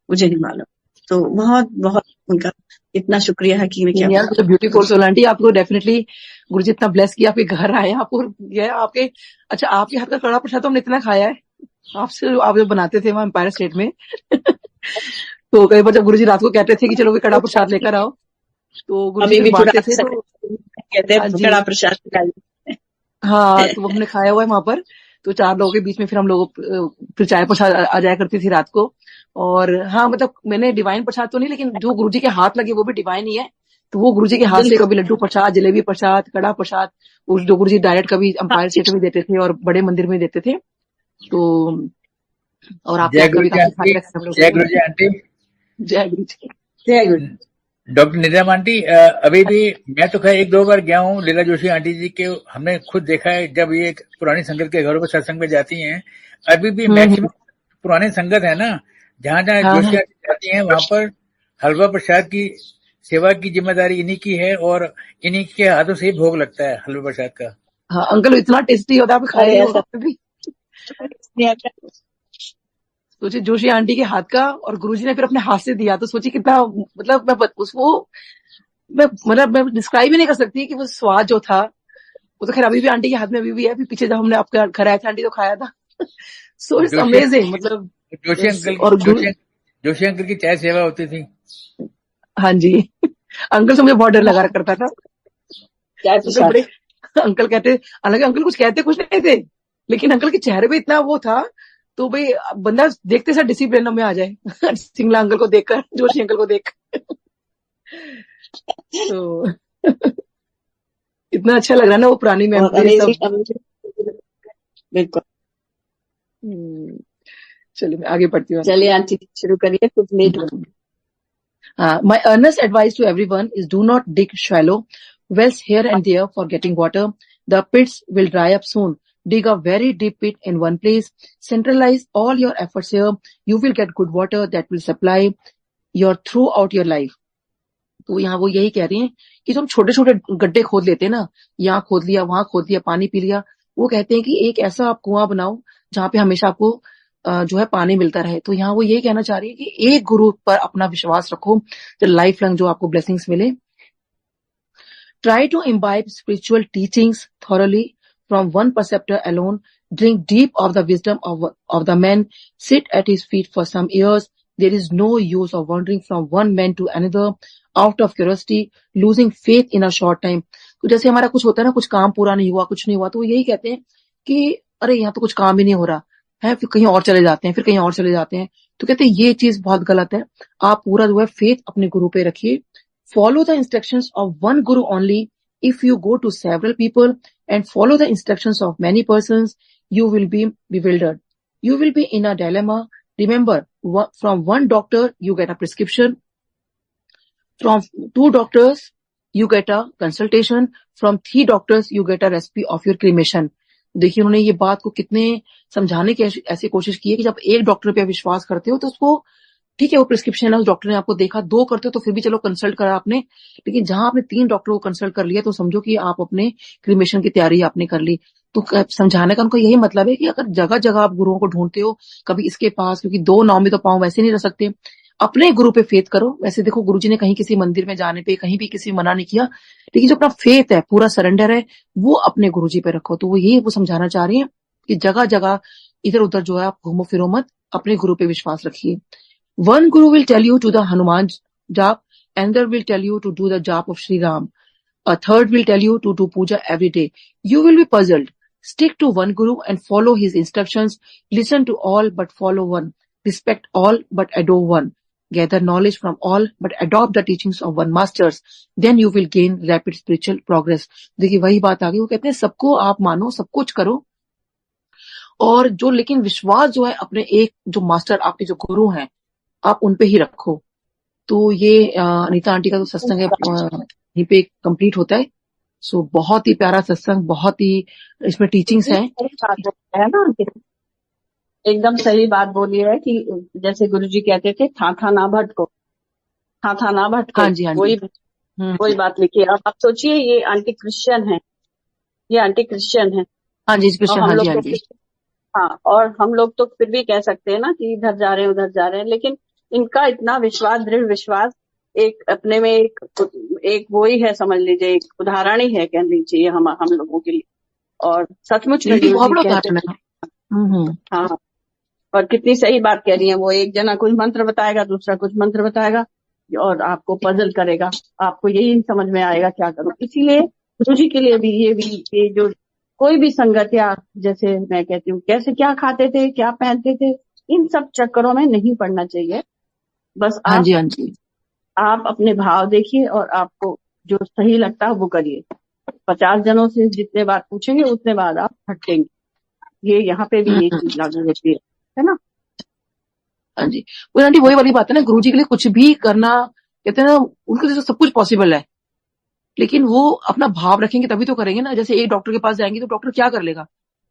मुझे नहीं मालूम। तो बहुत बहुत उनका इतना शुक्रिया है कि मैं क्या यार, ब्यूटीफुल सोल आंटी, आपको डेफिनेटली गुरुजी इतना ब्लेस किया, आपके घर आए, आपको आपके, अच्छा आपके हाथ का कड़ा प्रसाद तो हमने इतना खाया है आपसे, आप जो बनाते थे वहां एम्पायर स्टेट में तो कई बार जब गुरुजी रात को कहते थे कि चलो कड़ा प्रसाद लेकर आओ, तो गुरुजी भी बांटते थे, तो कहते हैं कड़ा प्रसाद, हाँ, तो वो हमने खाया हुआ है वहां पर। तो 4 लोगों के बीच में फिर हम लोग फिर चाय प्रसाद आ जाया करती थी रात को। और हाँ, मतलब मैंने डिवाइन प्रसाद तो नहीं, लेकिन जो गुरुजी के हाथ लगे वो भी डिवाइन ही है। तो वो गुरुजी के हाथ से कभी लड्डू प्रसाद, जलेबी प्रसाद, कड़ा प्रसाद, जो गुरुजी डायरेक्ट कभी एम्पायर स्टेट में देते थे और बड़े मंदिर में देते थे। तो और आप जय गुरु जी आंटी, जय गुरु जी, जय गुरु। डॉक्टर निजाम आंटी, अभी भी मैं तो खैर 1-2 बार गया हूँ लीला जोशी आंटी जी के, हमने खुद देखा है जब ये पुरानी संगत के घरों पर सत्संग में जाती हैं। अभी भी मैक्सिमम पुराने संगत है ना, जहाँ जोशी आंटी जाती हैं वहां पर हलवा प्रसाद की सेवा की जिम्मेदारी इन्हीं की है, और इन्हीं के हाथों से ही भोग लगता है हलवा प्रसाद का। हाँ अंकल, इतना टेस्टी होता है, आप खाए भी। सोचिए जोशी आंटी के हाथ का, और गुरुजी ने फिर अपने हाथ से दिया, तो सोचिए कितना, मतलब मैं डिस्क्राइब ही नहीं कर सकती कि वो स्वाद जो था वो तो खैर अभी भी आंटी के हाथ में अभी भी है। पीछे जब हमने आपके घर आए थे आंटी तो खाया था। So it's amazing. मतलब जोशी अंकल की चाय सेवा होती थी। हाँ जी, अंकल से मुझे बहुत डर लगा करता था। अंकल कहते, हालांकि अंकल कुछ कहते कुछ नहीं थे, लेकिन अंकल के चेहरे पे इतना वो था तो भाई बंदा देखते से डिसिप्लिन में आ जाए सिंगला अंकल को देखकर, जोशी अंकल को देख तो इतना अच्छा लग रहा है ना वो पुरानी बहुत मेमोरी सब। अमेजिंग। बिल्कुल। चलिए मैं आगे बढ़ती हूँ आंटी। चलिए आंटी शुरू करिए, कुछ लेट हो। My earnest advice to everyone is do not dig shallow wells here and there for getting water. The pits will dry up soon. Dig a very deep pit in one place. Centralize all your efforts here. You will get good water that will supply your throughout your life. तो यहाँ वो यही कह रही हैं कि जो हम छोटे छोटे गड्ढे खोद लेते हैं ना, यहाँ खोद लिया वहां खोद लिया पानी पी लिया, वो कहते हैं कि एक ऐसा आप कुआं बनाओ जहाँ पे हमेशा आपको जो है पानी मिलता रहे। तो यहाँ वो यही कहना चाह रही है कि एक गुरु पर अपना विश्वास रखो जो लाइफ लॉन्ग जो आपको ब्लेसिंग्स मिले। Try to imbibe spiritual teachings thoroughly from one preceptor alone. Drink deep of the wisdom of the man. Sit at his feet for some years. There is no use of wandering from one man to another out of curiosity, losing faith in a short time. तो जैसे हमारा कुछ होता है ना, कुछ काम पूरा नहीं हुआ, कुछ नहीं हुआ, तो यही कहते हैं कि अरे यहाँ तो कुछ काम ही नहीं हो रहा है, फिर कहीं और चले जाते हैं, फिर कहीं और चले जाते हैं। तो कहते हैं ये चीज बहुत गलत है। आप पूरा जो है फेथ अपने गुरु पे रखिए। Follow the instructions of one guru only. If you go to several people and follow the instructions of many persons, you will be bewildered. You will be in a dilemma. Remember, from one doctor, you get a prescription. From 2 doctors, you get a consultation. From 3 doctors, you get a recipe of your cremation. देखिए उन्होंने ये बात को कितने समझाने की ऐसी कोशिश की है कि जब एक डॉक्टर पे विश्वास करते हो तो उसको ठीक है वो प्रिस्क्रिप्शन है, उस डॉक्टर ने आपको देखा, 2 करते हो तो फिर भी चलो कंसल्ट करा आपने, लेकिन जहां आपने 3 डॉक्टर को कंसल्ट कर लिया तो समझो कि आप अपने क्रीमेशन की तैयारी आपने कर ली। तो समझाने का उनका यही मतलब है कि अगर जगह जगह आप गुरुओं को ढूंढते हो, कभी इसके पास, क्योंकि 2 नाव में तो पाँव वैसे नहीं रह सकते, अपने गुरु पे फेथ करो। वैसे देखो गुरुजी ने कहीं किसी मंदिर में जाने पे कहीं भी किसी मना नहीं किया, लेकिन जो अपना फेथ है, पूरा सरेंडर है, वो अपने गुरुजी पे रखो। तो वो यही वो समझाना चाह रही है कि जगह जगह इधर उधर जो है आप घूमो फिरो मत, अपने गुरु पे विश्वास रखिए। One guru will tell you to the Hanuman jap, another will tell you to do the jap of Sri Ram, a third will tell you to do puja every day. You will be puzzled. Stick to one guru and follow his instructions. Listen to all but follow one. Respect all but adore one. Gather knowledge from all but adopt the teachings of one masters. Then you will gain rapid spiritual progress. देखिए वही बात आ गई, वो कहते हैं सबको आप मानो, सब कुछ करो, और जो लेकिन विश्वास जो है अपने एक जो मास्टर आपके जो गुरु हैं आप उन पे ही रखो। तो ये अनीता आंटी का जो सत्संग है यहीं पे कंप्लीट होता है। सो बहुत ही प्यारा सत्संग, बहुत ही इसमें टीचिंग्स हैं। है ना, एकदम सही बात बोली है कि जैसे गुरुजी कहते थे था ना भटको, था ना भटको। हाँ जी, हाँ जी। वही बात लिखी है। अब आप सोचिए ये आंटी क्रिश्चियन है, ये आंटी क्रिश्चियन है। हाँ जी क्रिश्चियन, हाँ जी, हाँ जी। हाँ, और हम लोग तो फिर भी कह सकते हैं ना कि इधर जा रहे हैं उधर जा रहे हैं, लेकिन इनका इतना विश्वास, दृढ़ विश्वास एक अपने में एक वो ही है, समझ लीजिए एक उदाहरण ही है, कह लीजिए हम लोगों के लिए। और सचमुच में बहुत बड़ा उदाहरण है। हाँ, और कितनी सही बात कह रही है वो। एक जना कुछ मंत्र बताएगा, दूसरा कुछ मंत्र बताएगा और आपको पजल करेगा, आपको यही समझ में आएगा क्या करो। इसीलिए गुरुजी के लिए भी ये जो कोई भी संगत, या जैसे मैं कहती हूँ कैसे क्या खाते थे, क्या पहनते थे, इन सब चक्करों में नहीं पड़ना चाहिए। बस हाँ जी, हाँ जी। आप अपने भाव देखिए और आपको जो सही लगता है वो करिए। 50 जनों से जितने बार पूछेंगे उतने बाद आप भटकेंगे। ये यहाँ पे भी ये चीज लागू होती है ना। हाँ जी, वो आंटी वही वाली बात है ना, गुरुजी के लिए कुछ भी करना, कहते हैं ना उनके लिए सब कुछ पॉसिबल है, लेकिन वो अपना भाव रखेंगे तभी तो करेंगे ना। जैसे एक डॉक्टर के पास जाएंगे तो डॉक्टर क्या कर लेगा,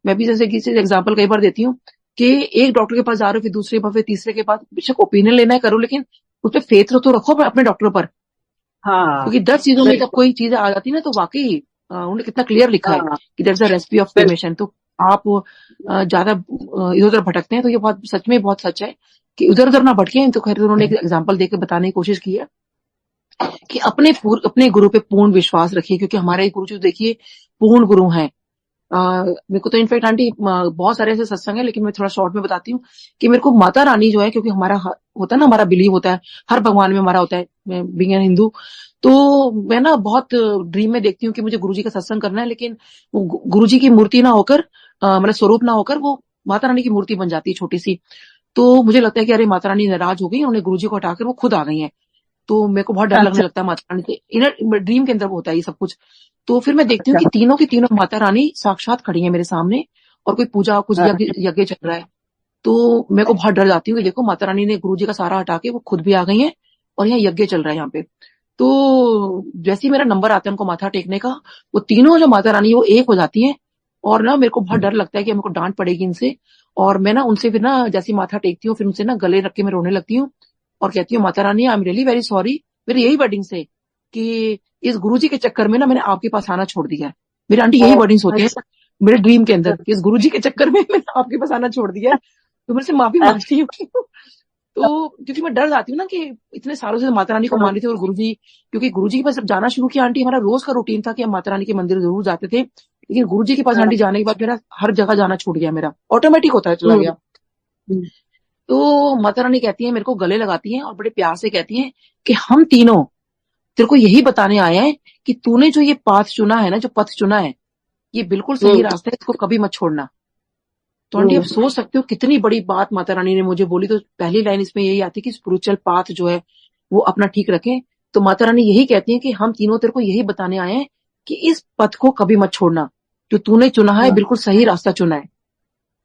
मैं भी जैसे किसी एग्जांपल कई बार देती हूँ कि एक डॉक्टर के पास जा रहे हो, फिर दूसरे पर, फिर तीसरे के पास, बेशक ओपिनियन लेना है करो, लेकिन उस पर फेथ तो रखो अपने डॉक्टर पर। हाँ, क्योंकि 10 चीजों में जब कोई चीज आ जाती है ना तो वाकई उन्होंने कितना क्लियर लिखा है कि that's the recipe of cremation. तो आप ज्यादा इधर उधर भटकते हैं तो ये बहुत सच में बहुत सच है कि उधर उधर ना भटके। तो खैर उन्होंने एक एग्जाम्पल देकर बताने की कोशिश की है कि अपने गुरु पे पूर्ण विश्वास रखिए, क्योंकि हमारे गुरु जो देखिए पूर्ण गुरु हैं। मेरे को तो इनफैक्ट आंटी बहुत सारे ऐसे सत्संग है, लेकिन मैं थोड़ा शॉर्ट में बताती हूँ कि मेरे को माता रानी जो है, क्योंकि हमारा होता है ना, हमारा बिलीव होता है हर भगवान में हमारा होता है, मैं बीइंग एन हिंदू, तो मैं ना बहुत ड्रीम में देखती हूँ कि मुझे गुरुजी का सत्संग करना है, लेकिन वो गुरुजी की मूर्ति ना होकर, मतलब स्वरूप ना होकर, वो माता रानी की मूर्ति बन जाती है छोटी सी। तो मुझे लगता है कि अरे माता रानी नाराज हो गई, उन्होंने गुरुजी को हटाकर वो खुद आ गई हैं। तो मेरे को बहुत डर लगने अच्छा लगता है माता रानी से, इनर ड्रीम के अंदर होता है ये सब कुछ। तो फिर मैं देखती हूँ अच्छा। कि तीनों की तीनों माता रानी साक्षात खड़ी है मेरे सामने, और कोई पूजा कुछ हाँ, यज्ञ यज्ञ चल रहा है। तो मेरे को बहुत डर जाती हूँ कि देखो माता रानी ने गुरुजी का सारा हटा के वो खुद भी आ गई हैं, और यहाँ यज्ञ चल रहा है यहाँ पे। तो जैसे ही मेरा नंबर आता है उनको माथा टेकने का, वो तीनों जो माता रानी वो एक हो जाती हैं। और ना मेरे को बहुत डर लगता है कि मेरे को डांट पड़ेगी इनसे। और मैं ना उनसे फिर ना जैसे ही माथा टेकती हूँ, फिर उनसे ना गले रख के मैं रोने लगती हूँ और कहती हूँ Mata Rani I am really very sorry, मेरी यही वर्डिंग से कि इस गुरुजी के चक्कर में ना मैंने आपके पास आना छोड़ दिया है। मेरी आंटी यही वर्डिंग्स होती है अच्छा मेरे ड्रीम के अंदर कि इस गुरुजी के चक्कर में मैंने आपके पास आना छोड़ दिया है, तो मेरे से माफी अच्छा। मांगती हूँ। तो क्योंकि मैं डर जाती हूँ ना कि इतने सालों से माता रानी को मान रही थी, और गुरुजी, क्योंकि गुरुजी के पास जब जाना शुरू किया आंटी, हमारा रोज का रूटीन था कि हम माता रानी के मंदिर जरूर जाते थे, लेकिन गुरुजी के पास हाँ, आंटी जाने के बाद मेरा हर जगह जाना छूट गया, मेरा ऑटोमेटिक होता है चला हम्म, गया। हम्म, तो माता रानी कहती है, मेरे को गले लगाती हैं और बड़े प्यार से कहती हैं कि हम तीनों तेरे को यही बताने आए हैं कि तूने जो ये पाथ चुना है ना, जो पथ चुना है, ये बिल्कुल सही हम्म, रास्ता है, इसको कभी मत छोड़ना। तो आंटी आप सोच सकते हो कितनी बड़ी बात माता रानी ने मुझे बोली। तो पहली लाइन इसमें यही आती है कि स्पिरिचुअल पाथ जो है वो अपना ठीक रखें। तो माता रानी यही कहती है कि हम तीनों तेरे को यही बताने आए हैं कि इस पथ को कभी मत छोड़ना, जो तूने चुना है हाँ, बिल्कुल सही रास्ता चुना है।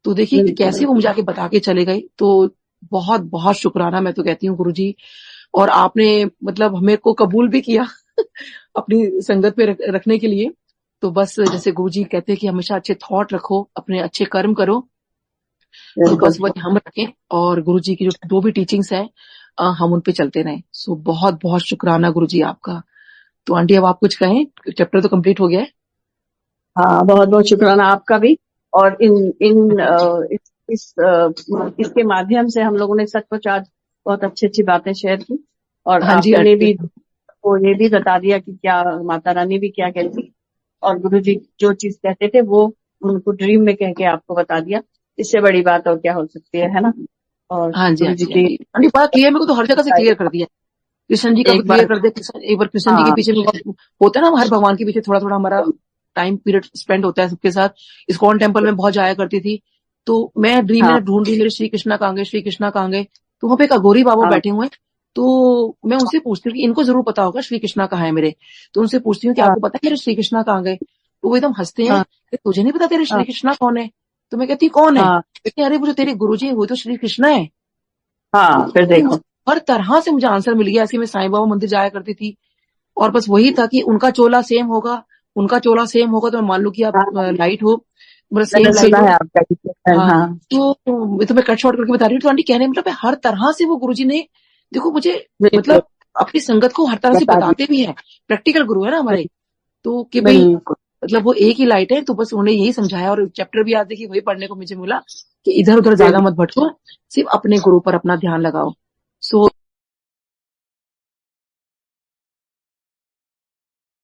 तो देखिए कि बिल्कुल कैसे वो मुझे आके बता के चले गए। तो बहुत बहुत शुक्राना मैं तो कहती हूँ गुरुजी। और आपने मतलब मेरे को कबूल भी किया अपनी संगत में रखने के लिए। तो बस जैसे गुरुजी कहते हैं कि हमेशा अच्छे थॉट रखो, अपने अच्छे कर्म करो, तो बस बिल्कुल। वही हम रखें, और गुरुजी की जो भी टीचिंग्स है हम उन पे चलते रहें। सो बहुत बहुत शुक्राना गुरुजी आपका। तो आंटी अब आप कुछ कहें, चैप्टर तो कंप्लीट हो गया है। हाँ, बहुत बहुत शुक्राना आपका भी। और इन इन इसके माध्यम से हम लोगों ने सचमुच आज बहुत अच्छी अच्छी बातें शेयर की, और हाँ जी आपने आंटी। भी वो ये भी बता दिया कि क्या माता रानी भी क्या कहती, और गुरु जी जो चीज कहते थे वो उनको ड्रीम में कह के आपको बता दिया। इससे बड़ी बात और क्या हो सकती है ना। और हाँ जी गुरु जी आंटी। की आंटी आंटी बड़ा क्लियर, मेरे को तो हर जगह से क्लियर कर दिया। कृष्ण जी का तो एक क्लियर बार। कर दिया, एक बार कृष्ण जी के हाँ, पीछे में होता है ना, हर भगवान के पीछे थोड़ा थोड़ा हमारा टाइम पीरियड स्पेंड होता है सबके साथ। इस्कॉन टेम्पल में बहुत जाया करती थी, तो मैं ड्रीम हाँ, में ढूंढ रही मेरे श्री कृष्णा कहाँ गए, श्री कृष्णा कहाँ गए। तो वहां पे एक अघोरी बाबा हाँ, बैठे हुए हैं। तो मैं उनसे पूछती हूँ कि इनको जरूर पता होगा श्री कृष्णा कहाँ है मेरे। तो उनसे पूछती हूँ कि हाँ, आपको पता है मेरे श्री कृष्णा कहाँ गए। तो वो एकदम हंसते हैं हाँ, कि तुझे नहीं पता तेरे हाँ, श्री कृष्णा कौन है। तो मैं कहती हूँ कौन है। हाँ, कहते हैं अरे वो जो तेरे गुरु जी है वो तो श्री कृष्णा है। हाँ, फिर तो देखो। हर तरह से मुझे आंसर मिल गया। ऐसे मैं साईं बाबा मंदिर जाया करती थी, और बस वही था कि उनका चोला सेम होगा, उनका चोला सेम होगा, तो मैं मान लू कि आप हाँ, लाइट हो, मतलब मैंने सेम लाइट सुना हो। है आपका डिस्कशन। हाँ। हाँ, तो मैं कट शॉर्ट करके बता रही हूँ। तो आंटी कहने मतलब है हर तरह से वो गुरुजी ने देखो मुझे बिल्कुल मतलब अपनी संगत को हर तरह से बता दी। बताते भी हैं। प्रैक्टिकल गुरु है ना हमारे। तो कि भाई बिल्कुल मतलब वो एक ही लाइट है, तो बस उन्होंने यही समझाया। और चैप्टर भी आज देखिए वही पढ़ने को मुझे मिला कि इधर उधर ज्यादा बिल्कुल मत भटको, सिर्फ अपने गुरु पर अपना ध्यान लगाओ।